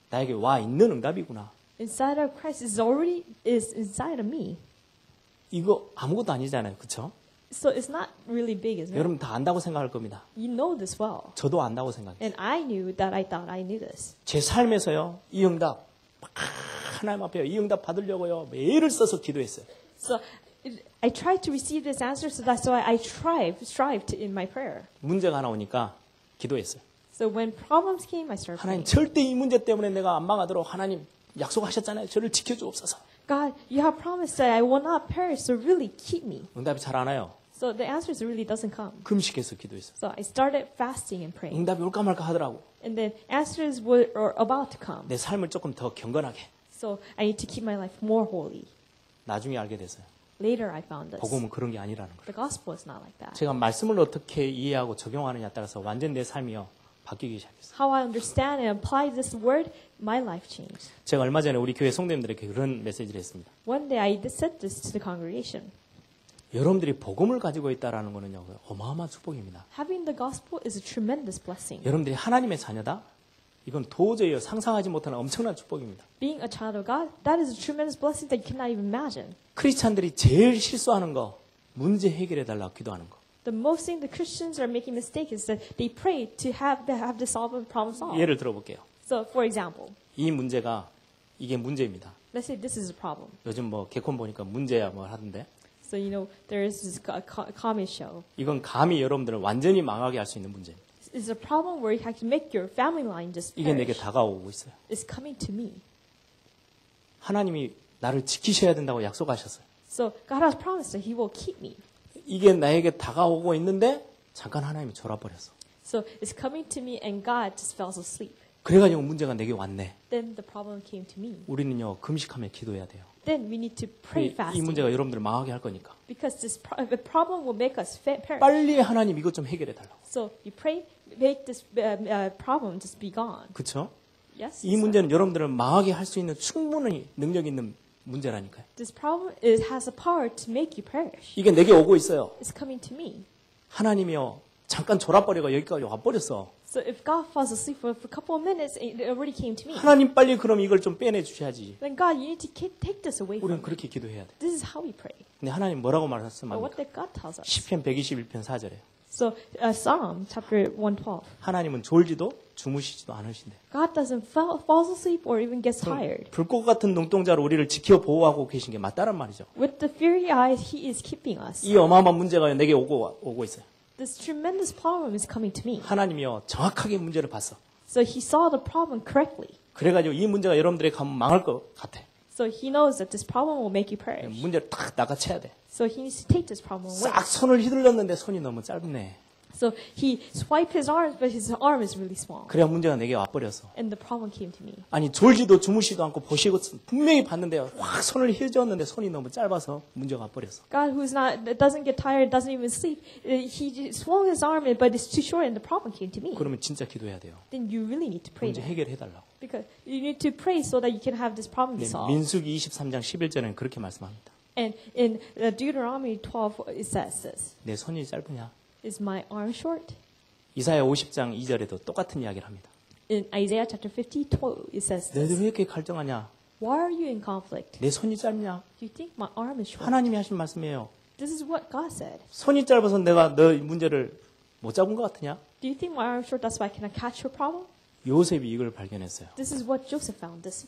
나에게 와 있는 응답이구나. Inside of Christ is inside of me. 이거 아무것도 아니잖아요. 그렇죠? So it's not really big, isn't it? 여러분 다 안다고 생각할 겁니다. You know this well. 저도 안다고 생각해요. And I knew that I thought I knew this. 제 삶에서요, 이 응답, 하나님 앞에 이 응답 받으려고요, 매일을 써서 기도했어요. So I tried to receive this answer, so that's why I strived in my prayer. 문제가 하나 오니까 기도했어요. So when problems came, I started 하나님 praying. 절대 이 문제 때문에 내가 안 망하도록 하나님 약속하셨잖아요. 저를 지켜주옵소서. God, you have promised that I will not perish, so really keep me. 응답이 잘 안 와요. So the answer really doesn't come. 금식해서 기도했어요. So I started fasting and praying. 응답이 올까 말까 하더라고. And then answers were about to come. 내 삶을 조금 더 경건하게. So I need to keep my life more holy. 나중에 알게 됐어요. Later I found this. 복음은 그런 게 아니라는 걸. The gospel is not like that. 제가 말씀을 어떻게 이해하고 적용하느냐에 따라서 완전 내 삶이요 바뀌기 시작했어요. How I understand and apply this word, my life changed. 제가 얼마 전에 우리 교회 성도님들에게 그런 메시지를 했습니다. One day I said this to the congregation. 여러분들이 복음을 가지고 있다라는 거는요 어마어마한 축복입니다. Having the gospel is a tremendous blessing. 여러분들이 하나님의 자녀다? 이건 도저히 상상하지 못하는 엄청난 축복입니다. Being a child of God, that is a tremendous blessing that you cannot even imagine. 크리스찬들이 제일 실수하는 거 문제 해결해 달라고 기도하는 거. The most thing the Christians are making mistake is that they pray to have the problem solved. 예를 들어볼게요. So, for example, 이 문제가 이게 문제입니다. let's say this is a problem. 요즘 뭐 개콘 보니까 문제야 뭐 하던데 So, you know, there is this comedy show. 이건 감히 여러분들을 완전히 망하게 할 수 있는 문제입니다. It's a problem where you have to make your family line just 이게 내게 perish. 다가오고 있어요. It's coming to me. 하나님이 나를 지키셔야 된다고 약속하셨어요. So, God has promised that He will keep me. 이게 나에게 다가오고 있는데 잠깐 하나님이 졸아버렸어. So, it's coming to me and God just fell asleep. 그래가지고 문제가 내게 왔네. Then the problem came to me. 우리는요 금식하며 기도해야 돼요. Then we need to pray 이 fasting. 문제가 여러분들을 망하게 할 거니까 Because the problem will make us perish. 빨리 하나님 이것 좀 해결해 달라고. So you pray, make this problem just be gone. 그렇죠? Yes. 이 문제는 여러분들을 망하게 할 수 있는 충분히 능력 있는 문제라니까요. This problem has a power to make you perish. 이게 내게 오고 있어요. It's coming to me. 하나님이요 잠깐 졸아버리고 여기까지 와버렸어. So if God falls asleep for a couple of minutes, it already came to me. 하나님 빨리 그럼 이걸 좀 빼내 주셔야지. Then God, you need to take this away 우리는 from me. 그렇게 기도해야 돼. This is how we pray. 근데 하나님 뭐라고 But what 말씀합니까? did God tell us? 시편 121편 4절에 So Psalm chapter 112. 하나님은 졸지도 주무시지도 않으신대. God doesn't fall asleep or even gets tired. 불꽃 같은 눈동자로 우리를 지켜 보호하고 계신 게 맞다란 말이죠. With the fiery eyes, He is keeping us. 이 어마어마한 문제가 내게 오고 있어요. This tremendous problem is coming to me. 하나님이요 정확하게 문제를 봤어. So He saw the problem correctly. 그래가지고 이 문제가 여러분들에게 가면 망할 것 같아. So He knows that this problem will make you perish. 문제를 딱 낚아채야 돼. So He needs to take this problem away. 싹 손을 휘둘렀는데 손이 너무 짧네. So He swiped His arms, but His arm is really small. 그래야 문제가 내게 와버렸어. And the problem came to me. 아니 졸지도 주무시도 않고 보시고 분명히 봤는데 확 손을 휘저었는데 손이 너무 짧아서 문제가 와버렸어. God, that doesn't get tired, doesn't even sleep, He just swung His arm, but it's too short, and the problem came to me. 그러면 진짜 기도해야 돼요. Then you really need to pray. 문제 해결해달라고. Because you need to pray so that you can have this problem 네, solved. 민수기 23장 11절에는 그렇게 말씀합니다. And in Deuteronomy 12, it says this: 내 손이 짧으냐? Is my arm short? 이사야 50장 2절에도 똑같은 이야기를 합니다. In Isaiah chapter 50:12, it says 너희들 this: 왜 이렇게 갈등하냐? Why are you in conflict? 내 손이 짧냐? Do you think my arm is short? 하나님이 하신 말씀이에요. This is what God said. 손이 짧아서 내가 너 문제를 못 잡은 것 같으냐? Do you think my arm is short? That's why I cannot catch your problem? 요셉이 이걸 발견했어요. This is what Joseph found. This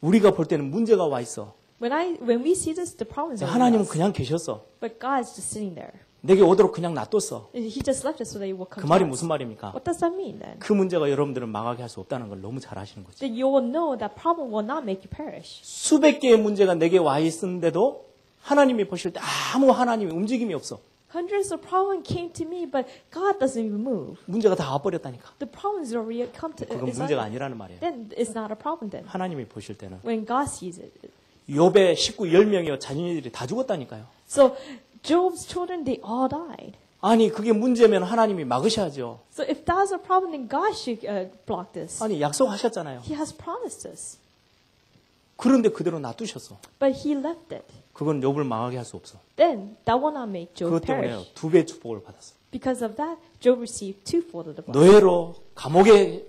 우리가 볼 때는 문제가 와 있어. when we see this, the problem is already 하나님은 us. 그냥 계셨어. But God is just sitting there. 내게 오도록 그냥 놔뒀어. He just left it so that it will come. 그 말이 to us. 무슨 말입니까? What does that mean then? 그 문제가 여러분들을 망하게 할 수 없다는 걸 너무 잘 아시는 거지. Then you will know that problem will not make you perish. 수백 개의 문제가 내게 와 있는데도 하나님이 보실 때 아무 하나님의 움직임이 없어. Hundreds of problems came to me, but God doesn't even move. 문제가 다 와버렸다니까. The problem is already come to. 그건 문제가 아니라는 말이에요. Then it's not a problem. Then 하나님이 보실 때는 when God sees it. 욥의 식구 10명이요 자녀들이 다 죽었다니까요. So Job's children, they all died. 아니 그게 문제면 하나님이 막으셔야죠. So if that was a problem, then God should block this. 아니 약속하셨잖아요. He has promised us, 그런데 그대로 놔두셨어. but He left it. 그건 욥을 망하게 할 수 없어. Then that will not make Job 그것 때문에 perish. 2배의 축복을 받았어. Because of that, Job received twofold of the blessing. 노예로 감옥에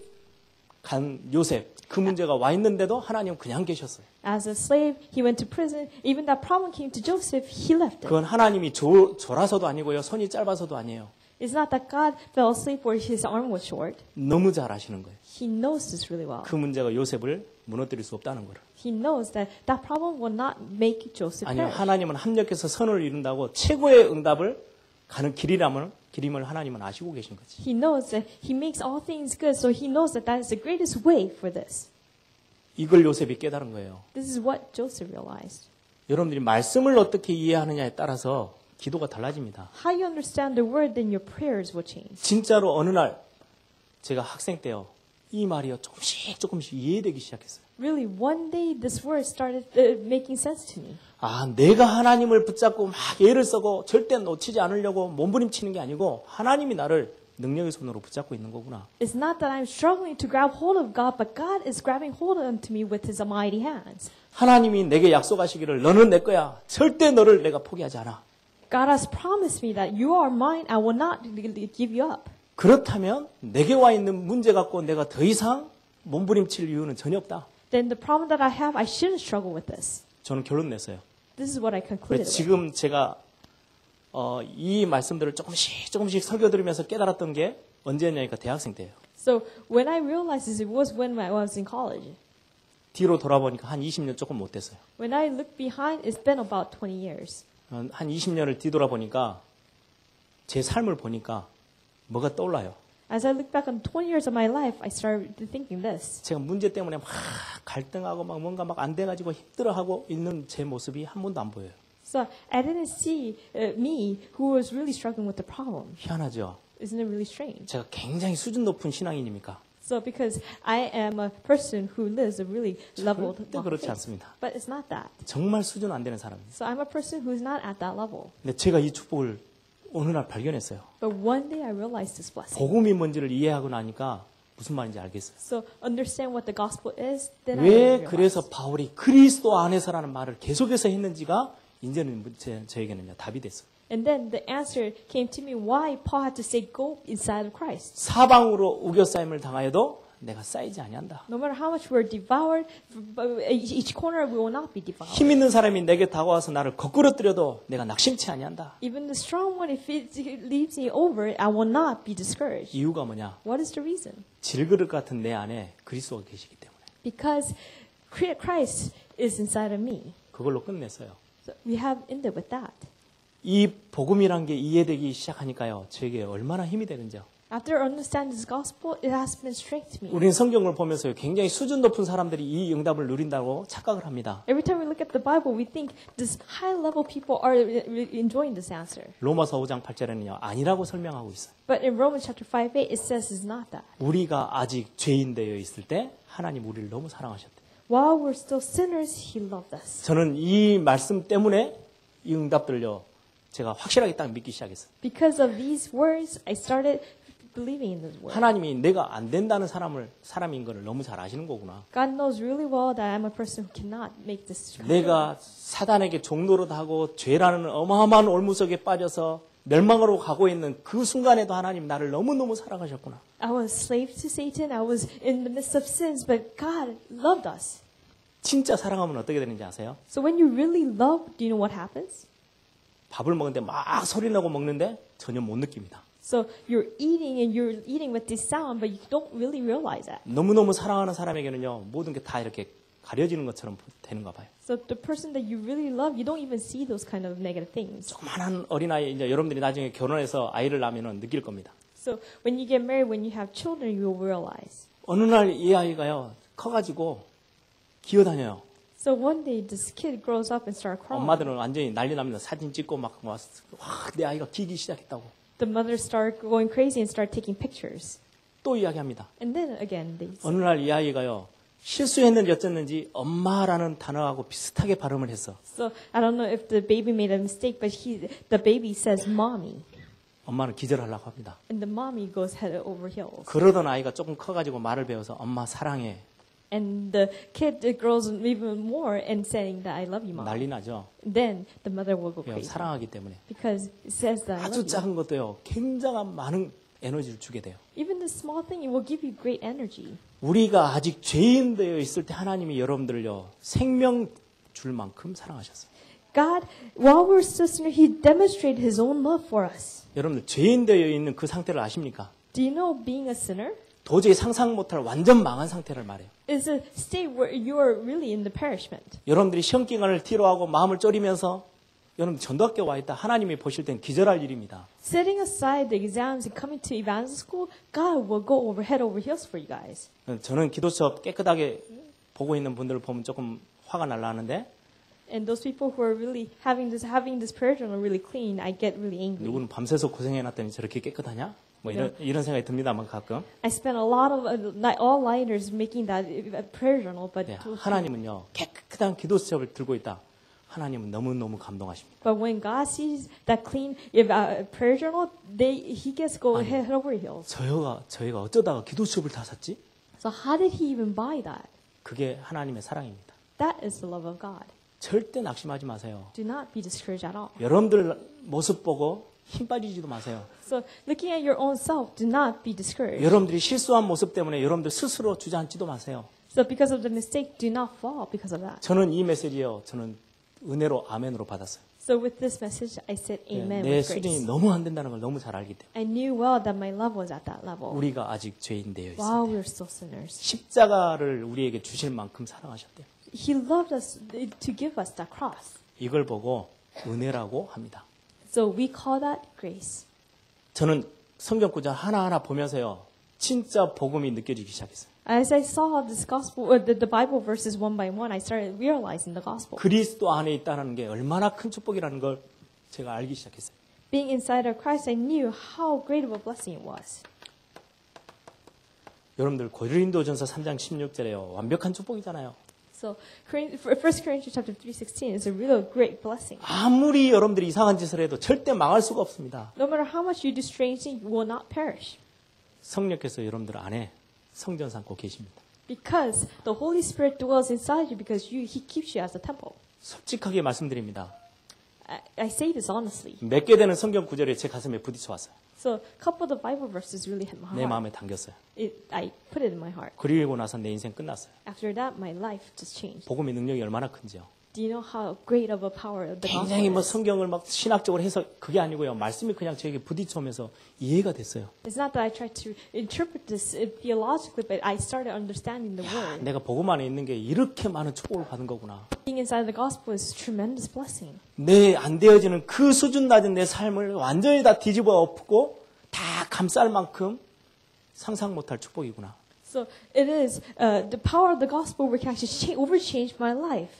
간 요셉 그 문제가 와 있는데도 하나님은 그냥 계셨어요. As a slave, he went to prison. Even that problem came to Joseph, he left it. 그건 하나님이 졸아서도 아니고요. 손이 짧아서도 아니에요. It's not that God fell asleep or his arm was short. 너무 잘 아시는 거예요. He knows this really well. 그 문제가 요셉을 무너뜨릴 수 없다는 거를. He knows that that problem will not make Joseph 아니요, perish. 하나님은 합력해서 선을 이룬다고 최고의 응답을 가는 길임을 하나님은 아시고 계신 거지. He knows that he makes all things good, so he knows that that is the greatest way for this. 이걸 요셉이 깨달은 거예요. This is what Joseph realized. 여러분들이 말씀을 어떻게 이해하느냐에 따라서 기도가 달라집니다. How you understand the word, then your prayers will change. 진짜로 어느 날 제가 학생 때요. 이 말이요. 조금씩 이해되기 시작했어요. Really, one day this word started making sense to me. 아, 내가 하나님을 붙잡고 막 애를 쓰고 절대 놓치지 않으려고 몸부림치는 게 아니고 하나님이 나를 능력의 손으로 붙잡고 있는 거구나. It's not that I'm struggling to grab hold of God, but God is grabbing hold onto me with his mighty hands. 하나님이 내게 약속하시기를 너는 내 거야. 절대 너를 내가 포기하지 않아. God has promised me that you are mine. I will not give you up. 그렇다면 내게 와 있는 문제 갖고 내가 더 이상 몸부림칠 이유는 전혀 없다. Then the problem that I have, I shouldn't struggle with this. 저는 결론 냈어요. This is what I concluded with. 지금 제가 이 말씀들을 조금씩 설교 들으면서 깨달았던 게 언제냐니까 대학생 때예요. So when I realized this, it was when I was in college. 뒤로 돌아보니까 한 20년 조금 못 됐어요. When I look behind, it's been about 20 years. 한 20년을 뒤돌아보니까 제 삶을 보니까 뭐가 떠올라요. As I look back on 20 years of my life, I started thinking this. 제가 문제 때문에 막 갈등하고 막 뭔가 막 안 돼가지고 힘들어하고 있는 제 모습이 한 번도 안 보여요. So I didn't see me who was really struggling with the problem. 희한하죠. Isn't it really strange? 제가 굉장히 수준 높은 신앙인입니까? So because I am a person who lives a really leveled 절대 walk of 그렇지 faith. 않습니다. But it's not that. 정말 수준 안 되는 사람입니다. So I'm a person who's not at that level. 근데 제가 이 축복을 어느 날 발견했어요. But one day I realized this blessing. 복음이 뭔지를 이해하고 나니까 무슨 말인지 알겠어요. So understand what the gospel is. Then I 왜 realized. 그래서 바울이 그리스도 안에서라는 말을 계속해서 했는지가 이제는 저에게는 답이 됐어요. And then the answer came to me why Paul had to say go inside of Christ. 사방으로 우겨싸임을 당하여도 내가 쌓이지 아니한다. No matter how much we're devoured, each corner we will not be devoured. 힘 있는 사람이 내게 다가와서 나를 거꾸로 뜨려도 내가 낙심치 아니한다. Even the strong one, if it leaves me over, I will not be discouraged. 이유가 뭐냐? What is the reason? 질그릇 같은 내 안에 그리스도가 계시기 때문에. Because Christ is inside of me. 그걸로 끝냈어요. So we have ended with that. 이 복음이란 게 이해되기 시작하니까요. 저에게 얼마나 힘이 되는지요. After understanding this gospel, it has been strength to me. 우리는 성경을 보면서 굉장히 수준 높은 사람들이 이 응답을 누린다고 착각을 합니다. Every time we look at the Bible, we think this high-level people are enjoying this answer. 로마서 5장 8절에는요. 아니라고 설명하고 있어요. But in Romans chapter 5:8, it says it's not that. 우리가 아직 죄인 되어 있을 때 하나님 우리를 너무 사랑하셨대요. While we're still sinners, He loved us. 저는 이 말씀 때문에 이 응답들을요. 제가 확실하게 딱 믿기 시작했어요. Because of these words, I started believing in this word. 하나님이 내가 안 된다는 사람인 거를 너무 잘 아시는 거구나. God knows really well that I'm a person who cannot make this. 내가 사단에게 종노릇하고 죄라는 어마어마한 올무속에 빠져서 멸망으로 가고 있는 그 순간에도 하나님 나를 너무너무 사랑하셨구나. I was slave to Satan. I was in the midst of sins, but God loved us. 진짜 사랑하면 어떻게 되는지 아세요? So when you really love, do you know what happens? 밥을 먹는데 막 소리나고 먹는데 전혀 못 느낍니다. So you're eating with this sound, but you don't really realize that. 너무너무 사랑하는 사람에게는요. 모든 게 다 이렇게 가려지는 것처럼 되는가 봐요. So the person that you really love, you don't even see those kind of negative things. 조그만한 어린아이 이제 여러분들이 나중에 결혼해서 아이를 낳으면 느낄 겁니다. So when you get married, when you have children, you will realize. 어느 날 이 아이가요. 커가지고 기어다녀요. So one day this kid grows up and starts crawling. 엄마들은 완전히 난리 납니다. 사진 찍고 와, 내 아이가 기기 시작했다고. The mothers start going crazy and start taking pictures. 또 이야기합니다. And then again, they say, 어느 날 이 아이가요. 실수했는지 어쨌는지 엄마라는 단어하고 비슷하게 발음을 했어. so I don't know if the baby made a mistake, but the baby says mommy. 엄마는 기절하려고 합니다. And the mommy goes head over heels. 그러던 아이가 조금 커가지고 말을 배워서 엄마 사랑해. And the kid grows even more and saying that I love you, mom. 난리 나죠. Then the mother will go 왜요? crazy. 사랑하기 때문에. Because it says that I 아주 love you. 작은 것도요. 굉장한 많은 에너지를 주게 돼요. Even this small thing, it will give you great energy. 우리가 아직 죄인 되어 있을 때 하나님이 여러분들을요 생명 줄 만큼 사랑하셨어요. God, while we're still sinners, He demonstrated His own love for us. 여러분들 죄인 되어 있는 그 상태를 아십니까? Do you know being a sinner 도저히 상상 못할 완전 망한 상태를 말해요. is a state where you are really in the perishment? 여러분들이 시험 기간을 뒤로하고 마음을 졸이면서 여러분 전도학교 와 있다 하나님이 보실 땐 기절할 일입니다. Setting aside the exams and coming to evangelism school, God will go over head over heels for you guys. 저는 기도 수업 깨끗하게 보고 있는 분들을 보면 조금 화가 날라 하는데 And those people who are really having this prayer journal really clean, I get really angry. 누구는 밤새서 고생해놨더니 저렇게 깨끗하냐? 뭐 이런 생각이 듭니다만 가끔. I spent a lot of all-nighters making that prayer journal, but 네, 하나님은요 깨끗한 기도 수업을 들고 있다. 하나님은 너무너무 감동하십니다. but when God sees that clean prayer journal, He gets go head over heels. 저희가 어쩌다가 기도 수업을 다 샀지? So how did He even buy that? 그게 하나님의 사랑입니다. That is the love of God. 절대 낙심하지 마세요. Do not be discouraged at all. 여러분들 모습 보고 힘 빠지지도 마세요. So looking at your own self, do not be discouraged. 여러분들이 실수한 모습 때문에 여러분들 스스로 주저앉지도 마세요. So because of the mistake, do not fall because of that. 저는 이 메시지요. 저는 은혜로 아멘으로 받았어요. So with this message, I said amen 내 with 수준이 grace. 너무 안 된다는 걸 너무 잘 알기 때문에 I knew well that my love was at that level 우리가 아직 죄인 되어 있습니다. while we were still sinners. 십자가를 우리에게 주실 만큼 사랑하셨대요. He loved us to give us that cross. 이걸 보고 은혜라고 합니다. So we call that grace. 저는 성경 구절 하나하나 보면서요. 진짜 복음이 느껴지기 시작했어요. As I saw this gospel, the Bible verses one by one, I started realizing the gospel. 그리스도 안에 있다는 게 얼마나 큰 축복이라는 걸 제가 알기 시작했어요. Being inside of Christ, I knew how great of a blessing it was. 여러분들 고린도전서 3장 16절에요. 완벽한 축복이잖아요. So 1 Corinthians chapter 3:16 is a real great blessing. 아무리 여러분들이 이상한 짓을 해도 절대 망할 수가 없습니다. No matter how much you do strange things, you will not perish. 성령께서 여러분들 안에 성전 삼고 계십니다. Because the Holy Spirit dwells inside you because He keeps you as a temple. 솔직하게 말씀드립니다. I say this honestly. 몇 개 되는 성경 구절이 제 가슴에 부딪혀 왔어요. So a couple of the Bible verses really hit my 내 heart. 마음에 담겼어요. I put it in my heart. 그리고 나서 내 인생 끝났어요. After that, my life just changed. 복음의 능력이 얼마나 큰지요. Do you know how great of a power of the gospel 굉장히 뭐 is? 성경을 막 신학적으로 해서 그게 아니고요. 말씀이 그냥 저에게 부딪혀오면서 이해가 됐어요. It's not that I tried to interpret this theologically, but I started understanding the word. 내가 복음 안에 있는 게 이렇게 많은 축복을 받은 거구나. Being inside the gospel is a tremendous blessing. 내 안 되어지는 그 수준 낮은 내 삶을 완전히 다 뒤집어 엎고 다 감쌀 만큼 상상 못할 축복이구나. So it is the power of the gospel where it can actually overchange my life.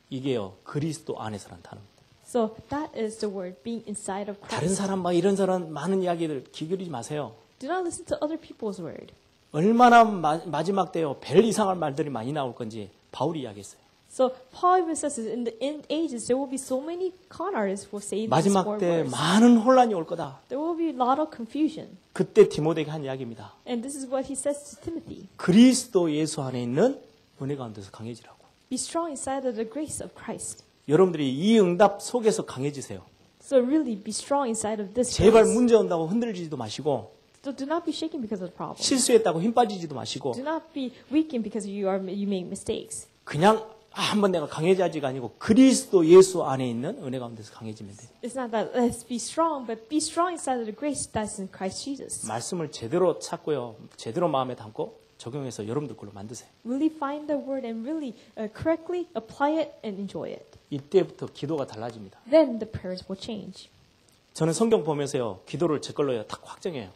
이게요. 그리스도 안에서란 단어입니다. So that is the word, being inside of 다른 Christ. 사람 막 이런 사람 많은 이야기들 귀 기울이지 마세요. Do not listen to other people's word. 얼마나 마지막 때요. 별 이상한 말들이 많이 나올 건지 바울이 이야기했어요. So Paul even says in the end ages there will be so many con artists who will say these 마지막 four 때 words. 많은 혼란이 올 거다. There will be a lot of confusion. 그때 디모데에게 한 이야기입니다. And this is what he says to Timothy. 그리스도 예수 안에 있는 은혜 가운데서 강해지라고. Be strong inside of the grace of Christ. 여러분들이 이 응답 속에서 강해지세요. So really be strong inside of this 제발 grace. 문제 온다고 흔들리지도 마시고 So do not be shaken because of the problem. 실수했다고 힘 빠지지도 마시고 Do not be weakened because you make mistakes. 그냥 한번 내가 강해져야지가 아니고 그리스도 예수 안에 있는 은혜 가운데서 강해지면 돼요. It's not that let's be strong, but be strong inside of the grace that's in Christ Jesus. 말씀을 제대로 찾고요. 제대로 마음에 담고 적용해서 여러분들 걸로 만드세요. Really find the word and really correctly apply it and enjoy it. 이때부터 기도가 달라집니다. Then the prayers will change. 저는 성경 보면서요. 기도를 제 걸로요. 딱 확정해요.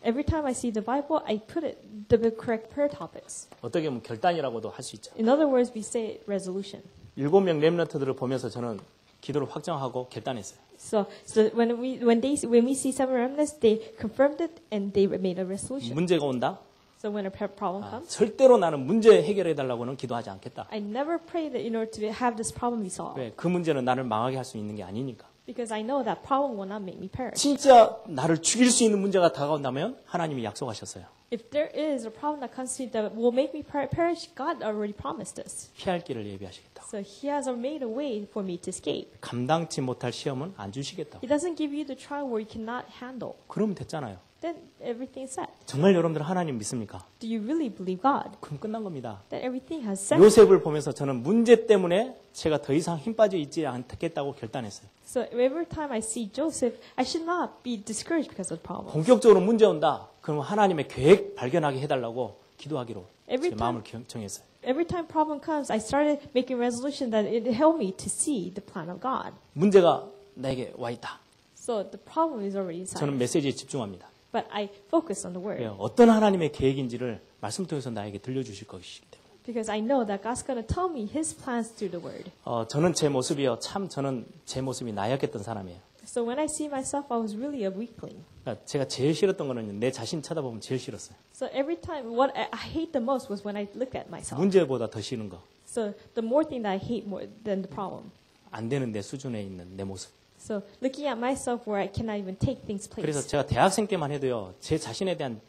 Every time I see the Bible, I put it the correct prayer topics. 어떻게 보면 결단이라고도 할 수 있죠. In other words, we say resolution. 7명 렘넌트들을 보면서 저는 기도를 확정하고 결단했어요. So when we see seven remnants, they confirmed it and they made a resolution. 문제가 온다? So when a problem comes, 절대로 나는 문제 해결해 달라고는 기도하지 않겠다. I never pray that in order to have this problem be solved. 왜? 그 문제는 나를 망하게 할 수 있는 게 아니니까. Because I know that problem will not make me perish. 진짜 나를 죽일 수 있는 문제가 다가온다면 하나님이 약속하셨어요. If there is a problem that comes to me that will make me perish, God already promised us. 피할 길을 예비하시겠다. So He has made a way for me to escape. 감당치 못할 시험은 안 주시겠다. He doesn't give you the trial where you cannot handle. 그러면 됐잖아요. then everything's set. 정말 여러분들 하나님 믿습니까? Do you really believe God? 그럼 끝난 겁니다. That everything has set? 요셉을 보면서 저는 문제 때문에 제가 더 이상 힘 빠져 있지 않겠다고 결단했어요. So every time I see Joseph, I should not be discouraged because of the problem. 본격적으로 문제 온다. 그럼 하나님의 계획 발견하게 해달라고 기도하기로 제 Every 마음을 정했어요. Every time problem comes, I started making resolution that it helped me to see the plan of God. 문제가 나에게 와 있다. So the problem is already inside. 저는 메시지에 집중합니다. But I focus on the word. 어떤 하나님의 계획인지를 말씀 통해서 나에게 들려주실 것이기 때문에. Because I know that God's going to tell me His plans through the word. 저는 제 모습이요. 참 저는 제 모습이 나약했던 사람이에요. So when I see myself, I was really a weakling. 그러니까 제가 제일 싫었던 거는 내 자신 쳐다보면 제일 싫었어요. So every time, what I hate the most was when I look at myself. 문제보다 더 싫은 거. So the more thing that I hate more than the problem. 안 되는 내 수준에 있는 내 모습. So looking at myself where I cannot even take things place. 그래서 제가 대학생 때만 해도요. 제 자신에 대한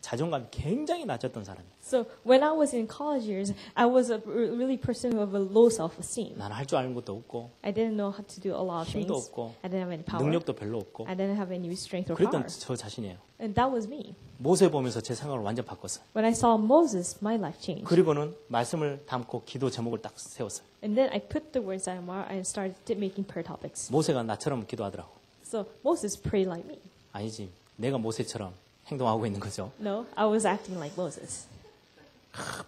자존감이 굉장히 낮았던 사람이에요. So when I was in college years, I was a really person of a low self-esteem. 나는 할 줄 아는 것도 없고 I didn't know how to do a lot of 힘도 things. 없고 I didn't have any power. 능력도 별로 없고 I didn't have any strength or 그랬던 power. 저 자신이에요. And that was me. 모세 보면서 제 생각을 완전 바꿨어요. When I saw Moses, my life changed. 그리고는 말씀을 담고 기도 제목을 딱 세웠어요. And then I put the words that I started making prayer topics. 모세가 나처럼 기도하더라고. So Moses prayed like me. 아니지. 내가 모세처럼 행동하고 있는 거죠. No, I was acting like Moses.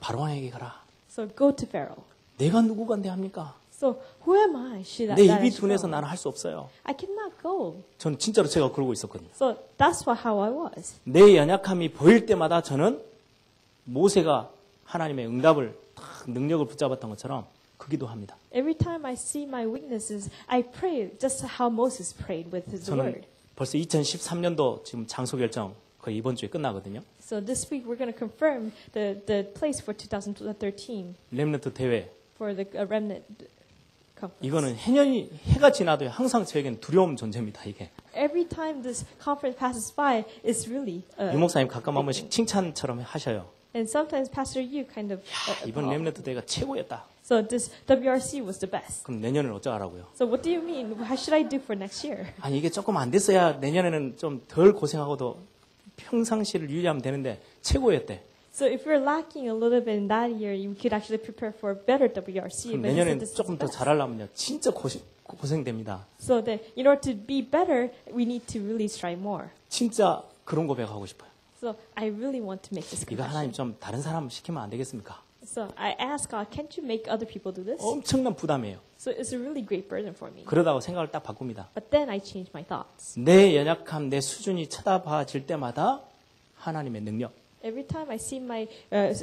바로왕에게 가라. So go to Pharaoh. 내가 누구간데 합니까? So who am I? Should 내 that I 입이 should 둔해서 go? 나는 할 수 없어요. I cannot go. 저는 진짜로 제가 그러고 있었거든요. So that's how I was. 내 연약함이 보일 때마다 저는 모세가 하나님의 응답을 딱 능력을 붙잡았던 것처럼 그 기도합니다. Every time I see my weaknesses, I pray just how Moses prayed with his 저는 word. 벌써 2013년도 지금 장소 결정 거의 이번 주에 끝나거든요. So this week we're going to confirm the place for 2013 렘넌트 대회. for the remnant conference. 이거는 해가 지나도 항상 저에게는 두려움 존재입니다. 이게. Every time this conference passes by, it's really 유 목사님 가끔 한 번씩 칭찬처럼 하셔요. and sometimes Pastor Yu kind of 이번 렘넌트 대회가 최고였다. so this WRC was the best. 그럼 내년은 어쩌라고요? So what do you mean? How should I do for next year? 아니 이게 조금 안 됐어야 내년에는 좀 덜 고생하고도 평상시를 유지하면 되는데 최고였대. So if you're lacking a little bit in that year, you could actually prepare for a better WRC. 그럼 But he said 내년엔 this is 조금 더 best. 잘하려면요 진짜 고생됩니다. So that in order to be better, we need to really strive more. 진짜 그런 고백하고 싶어요. So I really want to make this 이거 하나님 confession. 좀 다른 사람 시키면 안 되겠습니까? So I asked God, can't you make other people do this? 엄청난 부담이에요. So it's a really great burden for me. 그러다가 생각을 딱 바꿉니다. But then I changed my thoughts. 내 연약함, 내 수준이 쳐다봐질 때마다 하나님의 능력. Every time I see my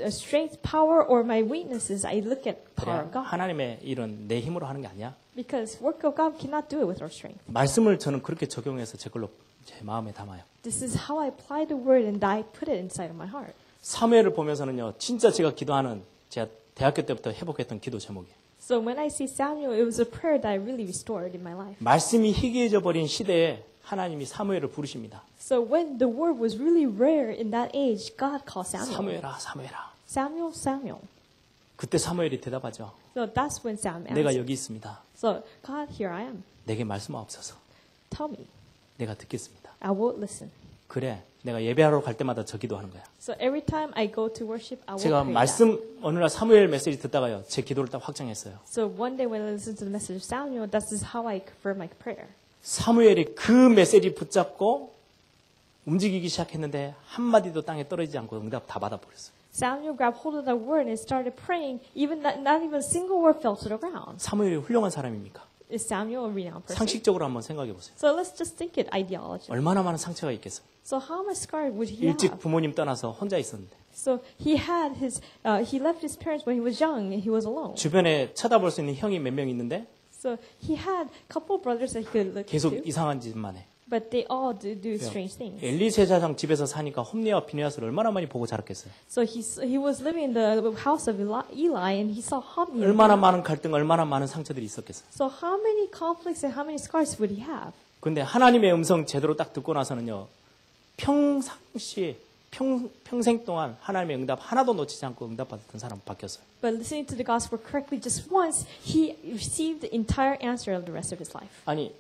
strength, power, or my weaknesses, I look at power 그래, of God. 하나님의 일은 내 힘으로 하는 게 아니야. Because work of God cannot do it with our strength. 말씀을 저는 그렇게 적용해서 제 걸로 제 마음에 담아요. This is how I apply the word and I put it inside of my heart. 사무엘을 보면서는요, 진짜 제가 기도하는 제가 대학교 때부터 회복했던 기도 제목이에요. So when I see Samuel, it was a prayer that I really restored in my life. 말씀이 희귀해져 버린 시대에 하나님이 사무엘을 부르십니다. So when the word was really rare in that age, God called Samuel. 사무엘아, 사무엘아. Samuel, Samuel. 그때 사무엘이 대답하죠. So that's when Samuel 내가 answered. 여기 있습니다. So God, here I am. 내게 말씀하옵소서. Tell me. 내가 듣겠습니다. I will listen. 그래, 내가 예배하러 갈 때마다 저 기도하는 거야. So every time I go to worship, I will 제가 pray that. 말씀 어느 날 사무엘 메시지 듣다가요, 제 기도를 딱 확정했어요. So one day when I listened to the message of Samuel, this is how I confirm my prayer. 사무엘이 그 메시지 붙잡고 움직이기 시작했는데 한마디도 땅에 떨어지지 않고 응답 다 받아버렸어요. Samuel grabbed hold of that word and started praying. Even not even a single word fell to the ground. 사무엘이 훌륭한 사람입니까? Is Samuel a renowned person? 상식적으로 한번 생각해 보세요. So let's just think it ideology. 얼마나 많은 상처가 있겠어요. So how much scar would he 일찍 have? 부모님 떠나서 혼자 있었는데 So he had he left his parents when he was young and he was alone. 주변에 쳐다볼 수 있는 형이 몇 명 있는데 So he had a couple of brothers that he could look 계속 to, 이상한 짓만 해. but they all do strange things. 엘리 제사장 집에서 사니까 홈리와 비느하스를 얼마나 많이 보고 자랐겠어요. So he was living in the house of Eli and he saw Hophni. 얼마나 많은 갈등, 얼마나 많은 상처들이 있었겠어요. So how many conflicts and how many scars would he have? 근데 하나님의 음성 제대로 딱 듣고 나서는요. 평생 동안 하나님의 응답 하나도 놓치지 않고 응답받았던 사람 바뀌었어요. But listening to the gospel correctly just once, he received the entire answer of the rest of his life. 아니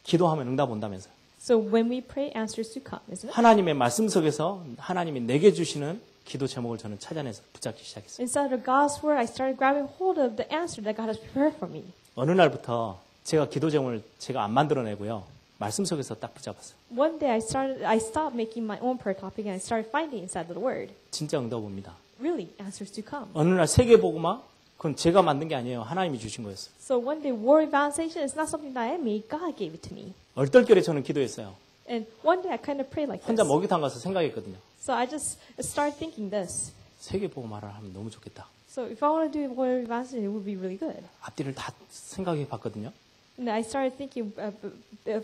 기도하면 응답 온다면서요. So when we pray, answers to come, isn't it? 하나님의 말씀 속에서 하나님이 내게 주시는 기도 제목을 저는 찾아내서 붙잡기 시작했어요. Inside of God's word, I started grabbing hold of the answer that God has prepared for me. 어느 날부터 제가 기도 제목을 제가 안 만들어내고요. 말씀 속에서 딱 붙잡았어요. One day I stopped making my own prayer topic and I started finding inside of the word. 진짜 응답 옵니다. Really, answers to come. 어느 날 세계복음화 그건 제가 만든 게 아니에요. 하나님이 주신 거였어요. So one day, word evangelization is not something that I made. God gave it to me. 얼떨결에 저는 기도했어요. And one day I kind of prayed like 혼자 this. 목욕탕 가서 생각했거든요. So I just started thinking this. 세계복음화를 하면 너무 좋겠다. So if I want to do word evangelism, it would be really good. 앞뒤를 다 생각해 봤거든요. And I started thinking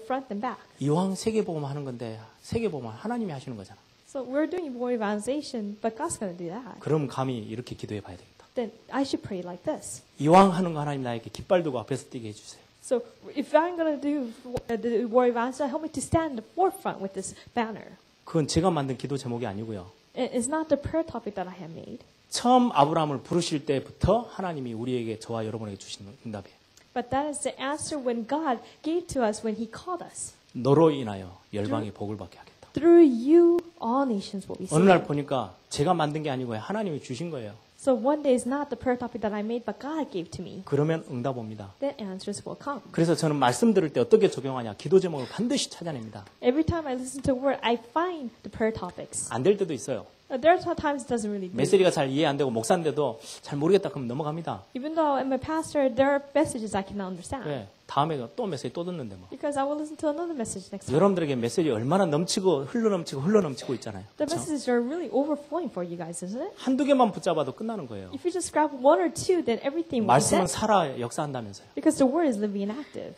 front and back. 이왕 세계복음화 하는 건데 세계복음화 하나님이 하시는 거잖아. So we're doing word evangelization, but God's going to do that. 그럼 감히 이렇게 기도해 봐야 되겠다. Then I should pray like this. 이왕 하는 거 하나님 나에게 깃발 들고 앞에서 뛰게 해주세요. So if I'm going to do the word evangelism, help me to stand in the forefront with this banner. 그건 제가 만든 기도 제목이 아니고요. It's not the prayer topic that I have made. 처음 아브라함을 부르실 때부터 하나님이 우리에게 저와 여러분에게 주시는 응답이에요. But that is the answer when God gave to us when He called us. 너로 인하여 열방이 복을 받게 하겠다. Through you, all nations will be 어느 날 saved. 보니까 제가 만든 게 아니고요. 하나님이 주신 거예요. So one day is not the prayer topic that I made, but God gave to me. 그러면 응답 옵니다. Then answers will come. 그래서 저는 말씀 들을 때 어떻게 적용하냐. 기도 제목을 반드시 찾아냅니다. Every time I listen to a word, I find the prayer topics. 안 될 때도 있어요. There are times it doesn't really do. 메시지가 잘 이해 안 되고 목사인데도 잘 모르겠다 그러면 넘어갑니다. Even though I'm a pastor, there are messages I cannot understand. 왜? 다음에 또 메시지 또 듣는데 뭐. Because I will listen to another message next time. 여러분들에게 메시지 얼마나 넘치고 흘러넘치고 있잖아요. The 그렇죠? messages are really overflowing for you guys, isn't it? 한두 개만 붙잡아도 끝나는 거예요. If you just grab one or two, then everything will be 말씀은 set. 살아 역사한다면서요. Because the word is living and active.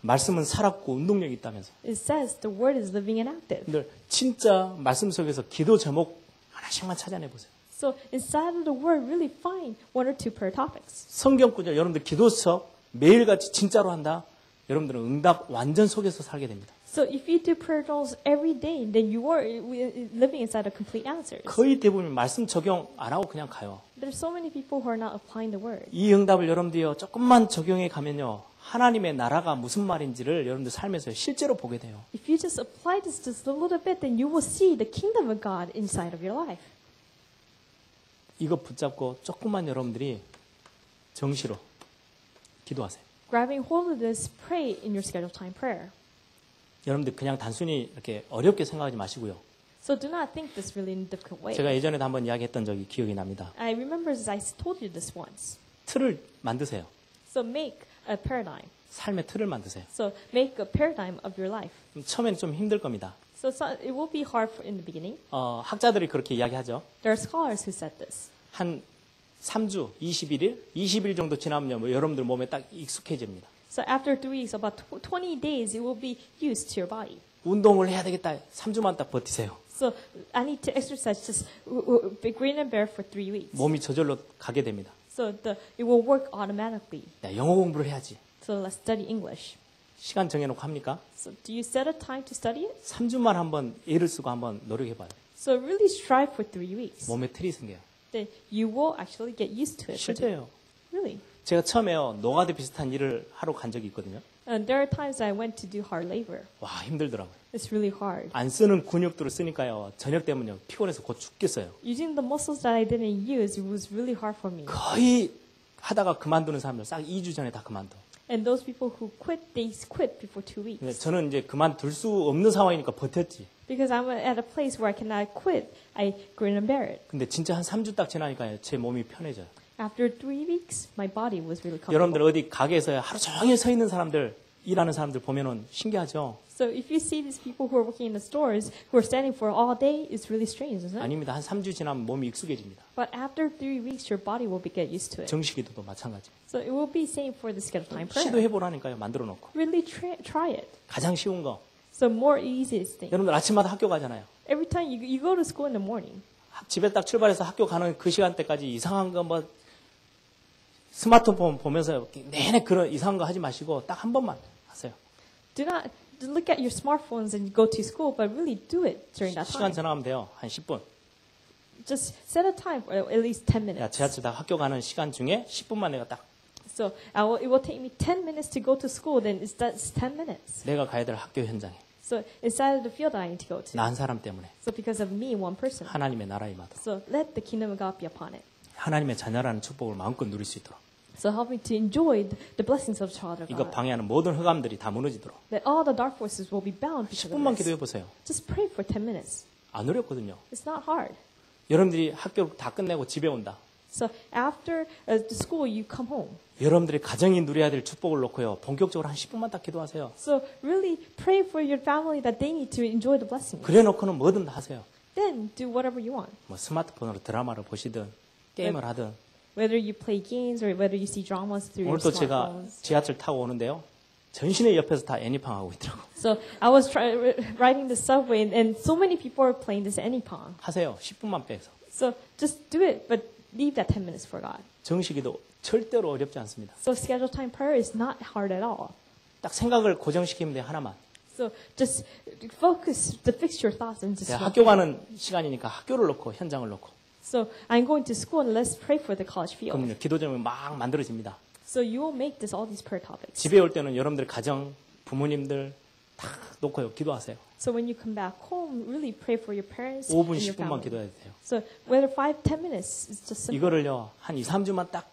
말씀은 살았고 운동력이 있다면서요. It says the word is living and active. 근데 진짜 말씀 속에서 기도 제목 하나씩만 찾아내 보세요. So inside of the word, really find one or two prayer topics. 성경 구절 여러분들 기도 수업 매일같이 진짜로 한다. 여러분들은 응답 완전 속에서 살게 됩니다. So if you do prayer journals every day, then you are living inside of complete answers. 거의 대부분 말씀 적용 안 하고 그냥 가요. There's so many people who are not applying the word. 이 응답을 여러분들이요 조금만 적용해 가면요 하나님의 나라가 무슨 말인지를 여러분들 삶에서 실제로 보게 돼요. If you just apply this just a little bit, then you will see the kingdom of God inside of your life. 이거 붙잡고 조금만 여러분들이 정시로 기도하세요. Grabbing hold of this, pray in your scheduled time prayer. 여러분들 그냥 단순히 이렇게 어렵게 생각하지 마시고요. So do not think this really in a difficult way. 제가 예전에도 한번 이야기했던 적이 기억이 납니다. I remember as I told you this once. 틀을 만드세요. So make a paradigm. 삶의 틀을 만드세요. So make a paradigm of your life. 처음에는 좀 힘들 겁니다. So it will be hard in the beginning. 학자들이 그렇게 이야기하죠. There are scholars who said this. 한 3주, 20일 정도 지나면요, 뭐 여러분들 몸에 딱 익숙해집니다. So after 3 weeks, about 20 days, it will be used to your body. 운동을 해야 되겠다. 3주만 딱 버티세요. So I need to exercise just grin and bear for 3 weeks. 몸이 저절로 가게 됩니다. So it will work automatically. 야, 영어 공부를 해야지. So let's study English. 시간 정해놓고 합니까? So do you set a time to study it? 3주만 한번 애를 쓰고 한번 노력해봐요. So really strive for 3 weeks. 몸에 틀이 생겨요. Then you will actually get used to it. 실제예요. Really. 제가 처음에요, 노가드 비슷한 일을 하러 간 적이 있거든요. And there are times I went to do hard labor. 와, 힘들더라고요. It's really hard. 안 쓰는 근육들을 쓰니까요, 저녁 되면요, 피곤해서 곧 죽겠어요. Using the muscles that I didn't use, it was really hard for me. 거의 하다가 그만두는 사람들 싹 2주 전에 다 그만둬. And those people who quit, they quit before 2 근데 weeks. 저는 이제 그만둘 수 없는 상황이니까 버텼지. Because I'm at a place where I cannot quit, I grin and bear it. 근데 진짜 한 3주 딱 지나니까 제 몸이 편해져요. After 3 weeks, my body was really 여러분들 comfortable. 어디 가게에서 하루 종일 서 있는 사람들, 일하는 사람들 보면은 신기하죠? So if you see these people who are working in the stores, who are standing for all day, it's really strange, isn't it? 아닙니다. 한 3주 지나면 몸이 익숙해집니다. But after 3 weeks, your body will get used to it. 정식기도도 마찬가지. So it will be same for the scheduled time prayer. 시도해보라니까요. 만들어 놓고. Really try it. 가장 쉬운 거. So more easiest thing. 여러분들 아침마다 학교 가잖아요. Every time you go to school in the morning, 집에 딱 출발해서 학교 가는 그 시간대까지 이상한 거 뭐 스마트폰 보면서 내내 그런 이상한 거 하지 마시고 딱 한 번만 하세요. do not look at your smartphones and go to school, but really do it during that 시간 time. 지나가면 돼요. 한 10분. Just set a time for at least 10 야, minutes. 지하철 다 학교 가는 시간 중에 10분만 내가 딱 So it will take me 10 minutes to go to school, then that's 10 minutes. 내가 가야 될 학교 현장에. So inside of the field that I need to go to. 나 한 사람 때문에 So because of me, one person. 하나님의 나라 임하도록 So let the kingdom of God be upon it. 하나님의 자녀라는 축복을 마음껏 누릴 수 있도록 So help me to enjoy the blessings of child of 이거 God. 방해하는 모든 흑암들이 다 무너지도록 That all the dark forces will be bound because of 10분만 this. 기도해 보세요. Just pray for 10 minutes. 안 어렵거든요. It's not hard. 여러분들이 학교 다 끝내고 집에 온다. So after the school, you come home. 여러분들이 가정이 누려야 될 축복을 놓고요. 본격적으로 한 10분만 딱 기도하세요. So really pray for your family that they need to enjoy the blessings. 그래 놓고는 뭐든 다 하세요. Then do whatever you want. 뭐 스마트폰으로 드라마를 보시든 게임을 하든. Whether you play games or whether you see dramas through your 오늘도 제가 smartphones. 지하철 타고 오는데요. 전신의 옆에서 다 애니팡 하고 있더라고. So I was riding the subway and so many people are playing this Anypong. 하세요. 10분만 빼서. So just do it, but leave that 10 minutes for God. 정식기도 절대로 어렵지 않습니다. So schedule time prayer is not hard at all. 딱 생각을 고정시키면 돼 하나만. So just focus, to fix your thoughts and just 제가 one 학교 thing. 가는 시간이니까 학교를 놓고 현장을 놓고 So I'm going to school and let's pray for the college field. 그러면 기도점이 막 만들어집니다. So you will make this all these prayer topics. 집에 올 때는 여러분들 가정, 부모님들 다 놓고요. 기도하세요. So when you come back home, really pray for your parents 5분, and your 10분만 family. 기도해야 돼요. So whether 5, 10 minutes is just simple. 이거를요. 한 2, 3주만 딱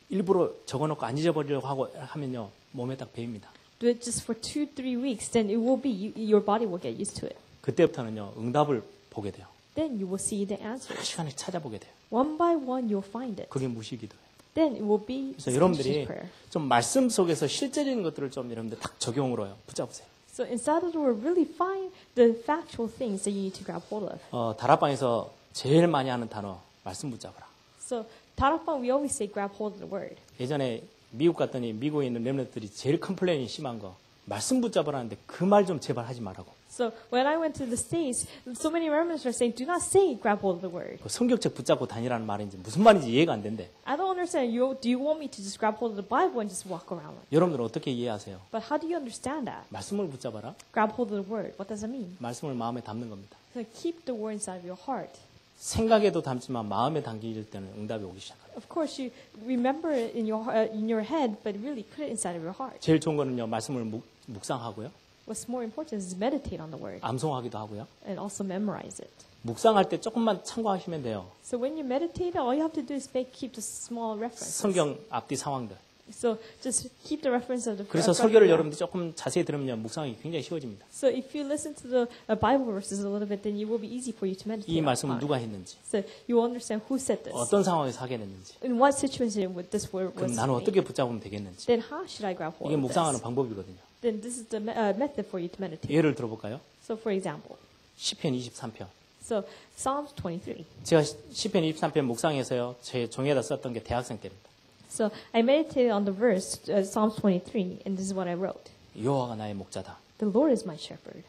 일부러 적어놓고 안 잊어버리려고 하고 하면요. 몸에 딱 배입니다. Do it just for 2, 3 weeks, then it will be, your body will get used to it. 그때부터는요. 응답을 보게 돼요. Then you will see the answers. 시간에 찾아보게 돼요. One by one, you'll find it. 그게 무시기도예요. Then it will be 그래서 sufficient 여러분들이 prayer. 좀 말씀 속에서 실제적인 것들을 좀 여러분들 딱 적용으로요. 붙잡으세요. So inside of the word, really find the factual things that you need to grab hold of. 다락방에서 제일 많이 하는 단어 말씀 붙잡으라. So Tarapang, we always say grab hold of the word. 예전에 미국 갔더니 미국에 있는 렘넌트들이 제일 컴플레인이 심한 거 말씀 붙잡으라는데 그 말 좀 제발 하지 말라고. So when I went to the States, so many remnants are saying, do not say grab hold of the word. 그 성경책 붙잡고 다니라는 말인지 무슨 말인지 이해가 안 된대. I don't understand. Do you want me to just grab hold of the Bible and just walk around? 여러분들은 어떻게 이해하세요? But how do you understand that? 말씀을 붙잡아라. Grab hold of the word. What does that mean? 말씀을 마음에 담는 겁니다. So keep the word inside of your heart. 생각에도 담지만 마음에 담길 때는 응답이 오기 시작합니다. Of course, you remember it in your head, but really put it inside of your heart. 제일 좋은 거는요. 말씀을 묵상하고요. What's more important is meditate on the word 암송하기도 하고요. and also memorize it. 묵상할 때 조금만 참고하시면 돼요. So when you meditate, all you have to do is keep the small references. 성경 앞뒤 상황들. So just keep the reference of the. 그래서 설교를 여러분들이 조금 자세히 들으면 묵상하기 굉장히 쉬워집니다. So if you listen to the Bible verses a little bit, then it will be easy for you to meditate 이 말씀은 on. 누가 했는지, So you will understand who said this. 어떤 상황에서 하게 됐는지, In what situation would this word 그럼 was 나는 made? 어떻게 붙잡으면 되겠는지. Then how should I grab hold 이게 of 묵상하는 this? 방법이거든요. Then this is the method for you to meditate. 예를 들어볼까요? So for example, 시편 23편. so Psalms 23. 제가 시편 23편 묵상해서요. 제 종이에다 썼던 게 대학생 때입니다. So I meditated on the verse, Psalms 23, and this is what I wrote. 여호와가 나의 목자다. The Lord is my shepherd.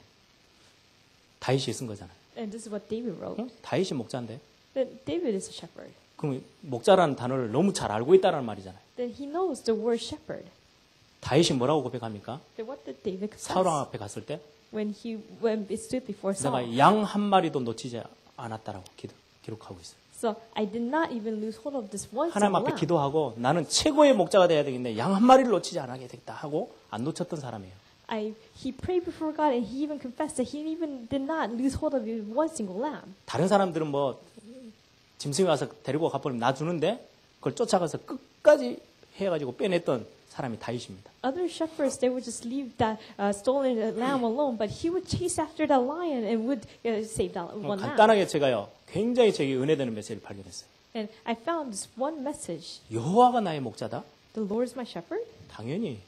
다윗이 쓴 거잖아요. And this is what David wrote. 응? 다윗이 목자인데. Then David is a shepherd. 그럼 목자라는 단어를 너무 잘 알고 있다는 말이잖아요. Then he knows the word shepherd. 다윗이 뭐라고 고백합니까? Then what did David confess? 사울 왕 앞에 갔을 때 When he stood before Saul. 내가 양 한 마리도 놓치지 않았다라고 기록하고 있어요. So I did not even lose hold of this one 하나님 single 앞에 lamb. 기도하고 나는 최고의 목자가 돼야 되겠네. 양 한 마리를 놓치지 않게 되겠다 하고 안 놓쳤던 사람이에요. He prayed before God and he even confessed that he even did not lose hold of even one single lamb. 다른 사람들은 뭐 짐승이 와서 데리고 가버리면 놔주는데 그걸 쫓아가서 끝까지 해가지고 빼냈던 사람이 다윗입니다. Other shepherds, they would just leave that stolen lamb alone, but he would chase after that lion and would save that one lamb. 간단하게 제가요 굉장히 제게 은혜되는 메시지를 발견했어요. And I found this one message. 여호와가 나의 목자다? The Lord is my shepherd? 당연히.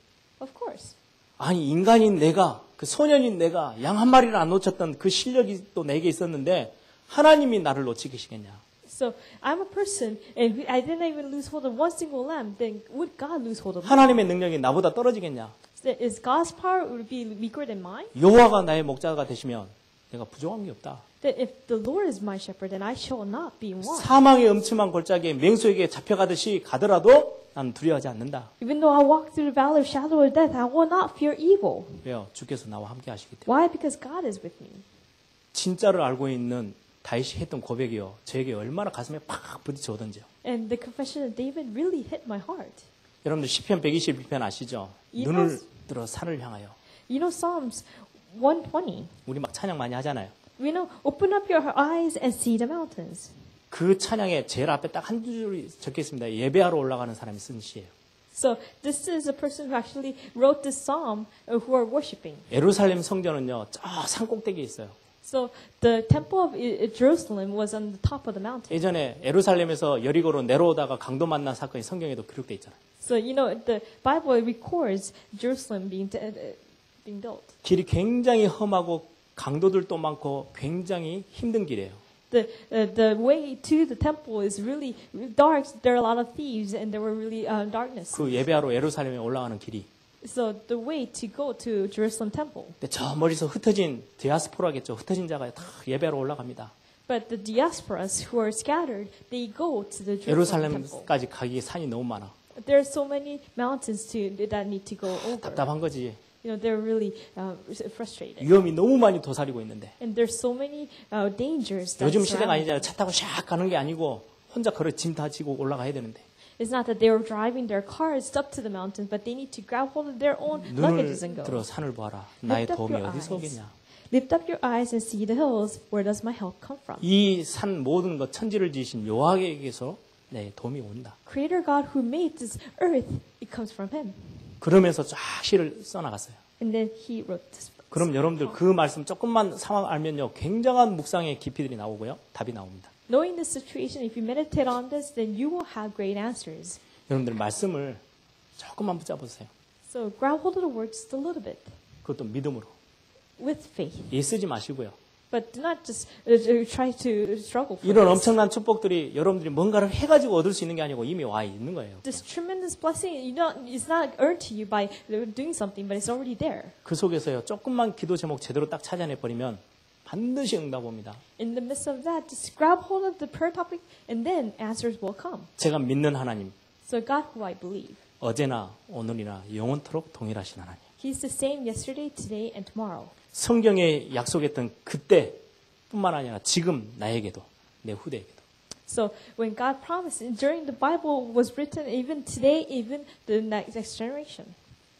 Of course. 아니 인간인 내가 그 소년인 내가 양 한 마리를 안 놓쳤던 그 실력이 또 내게 있었는데 하나님이 나를 놓치시겠냐? So I'm a person and I didn't even lose hold of one single lamb. Then would God lose hold of me? 하나님의 능력이 나보다 떨어지겠냐? Is God's power would be weaker than mine? 여호와가 나의 목자가 되시면 내가 부족한 게 없다. That if the Lord is my shepherd, then I shall not be in want. 사망의 음침한 골짜기에 맹수에게 잡혀가듯이 가더라도 나는 두려워하지 않는다. Even though I walk through the valley of shadow of death, I will not fear evil. 왜요? 주께서 나와 함께 하시기 때문에. Why? Because God is with me. 진짜를 알고 있는 다윗이 했던 고백이요. 저에게 얼마나 가슴에 팍 부딪혀 오던지요. And the confession of David really hit my heart. 여러분들 시편 122편 아시죠? 이 눈을 말씀- 들어 산을 향하여. You know Psalms 120. 우리 막 찬양 많이 하잖아요. We know, open up your eyes and see the mountains. 그 찬양에 제일 앞에 딱 한 줄이 적혀 있습니다. 예배하러 올라가는 사람이 쓴 시예요. So this is a person who actually wrote this psalm who are worshiping. 예루살렘 성전은요, 저 산 꼭대기에 있어요. So the temple of Jerusalem was on the top of the mountain. 예전에 예루살렘에서 여리고로 내려오다가 강도 만난 사건이 성경에도 기록돼 있잖아요. So you know the Bible records Jerusalem being built. 길이 굉장히 험하고 강도들도 많고 굉장히 힘든 길이에요. The way to the temple is really dark. There are a lot of thieves, and there were really darkness. 그 예배하러 예루살렘에 올라가는 길이. So the way to go to Jerusalem temple. 근데 저 멀리서 흩어진 디아스포라겠죠. 흩어진 자가 다 예배하러 올라갑니다. But the diasporas who are scattered, they go to the Jerusalem temple. 예루살렘까지 가기에 산이 너무 많아. There are so many mountains that need to go over. 답답한 거지. You know, they're really frustrated. 위험이 너무 많이 도사리고 있는데. And there's so many dangers that 요즘 시대가 surround them. 아니잖아요. 차 타고 샥 가는 게 아니고 혼자 걸어 짐 다 지고 올라가야 되는데. It's not that they were driving their cars up to the mountains, but they need to grab hold of their own luggages and 눈을 go. 들어 산을 보아라. 나의 Lift up 도움이 your 어디서 eyes. 오겠냐. Lift up your eyes and see the hills. Where does my help come from? 이 산 모든 것 천지를 지으신 여호와에게서 내 도움이 온다. Creator God who made this earth, it comes from Him. 그러면서 쫙 시를 써나갔어요. And then He wrote this. 그럼 여러분들 그 말씀 조금만 상황 알면요. 굉장한 묵상의 깊이들이 나오고요. 답이 나옵니다. Knowing this situation, if you meditate on this, then you will have great answers. 여러분들 말씀을 조금만 붙잡으세요. So grab hold of the word just a little bit 그것도 믿음으로. with faith. 예 쓰지 마시고요. But do not just try to struggle for 이런 this. 엄청난 축복들이 여러분들이 뭔가를 해가지고 얻을 수 있는 게 아니고 이미 와 있는 거예요. This tremendous blessing, it's not earned to you by doing something, but it's already there. 그 속에서요. 조금만 기도 제목 제대로 딱 찾아내버리면 반드시 응답 옵니다. In the midst of that, just grab hold of the prayer topic, and then answers will come. 제가 믿는 하나님, So God who I believe, 어제나 오늘이나 영원토록 동일하신 하나님. He's the same yesterday, today, and tomorrow. 성경에 약속했던 그때뿐만 아니라 지금 나에게도 내 후대에게도. So when God promised, during the Bible was written, even today, even the next generation.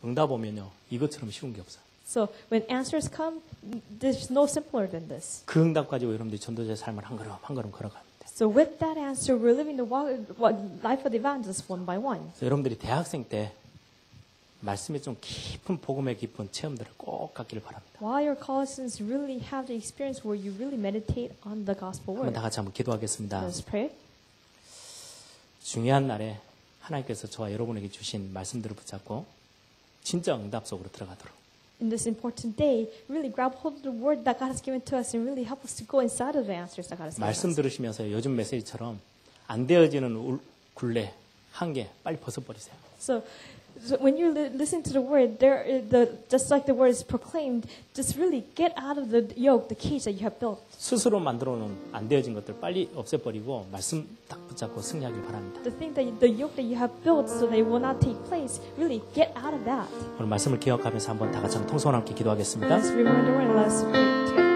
응답 오면요. 이것처럼 쉬운 게 없어요. So when answers come, there's no simpler than this. 그 응답 가지고 여러분들이 전도자의 삶을 한 걸음 한 걸음 걸어갑니다. So with that answer, we're living the life of the evangelist one by one. 그래서 여러분들이 대학생 때 말씀에 좀 깊은 복음의 깊은 체험들을 꼭 갖기를 바랍니다. While your college students really have the experience where you really meditate on the gospel 한번 word. 다 같이 한번 기도하겠습니다. Let's pray. 중요한 날에 하나님께서 저와 여러분에게 주신 말씀들을 붙잡고 진짜 응답 속으로 들어가도록. In this important day, really grab hold of the word that God has given to us and really help us to go inside of the answers that God has given 말씀 us. 들으시면서 요즘 메시지처럼 안 되어지는 굴레, 한계 빨리 벗어버리세요. So when you listen to the word, just like the word is proclaimed, just really get out of the yoke, the cage that you have built. 스스로 만들어 놓은 안 되어진 것들 빨리 없애버리고 말씀 딱 붙잡고 승리하길 바랍니다. The yoke that you have built so they will not take place, really get out of that. 오늘 말씀을 기억하면서 한번 다 같이 통성을 함께 기도하겠습니다. Let's remember the word and let's pray together.